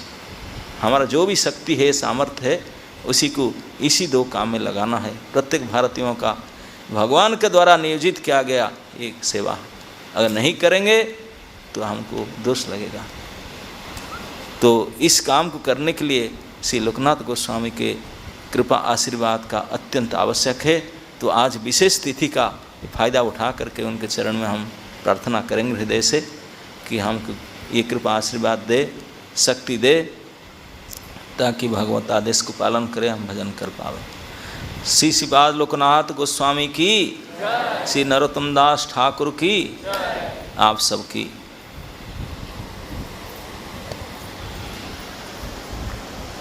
हमारा जो भी शक्ति है, सामर्थ्य है, उसी को इसी 2 काम में लगाना है। प्रत्येक भारतीयों का भगवान के द्वारा नियोजित किया गया एक सेवा, अगर नहीं करेंगे तो हमको दोष लगेगा। तो इस काम को करने के लिए श्री लोकनाथ गोस्वामी के कृपा आशीर्वाद का अत्यंत आवश्यक है। तो आज विशेष तिथि का फ़ायदा उठा करके उनके चरण में हम प्रार्थना करेंगे हृदय से कि हमको ये कृपा आशीर्वाद दे, शक्ति दे, ताकि भगवत आदेश को पालन करें, हम भजन कर पावे। श्री श्रीपाद लोकनाथ गोस्वामी की, श्री नरोत्तम दास ठाकुर की, आप सबकी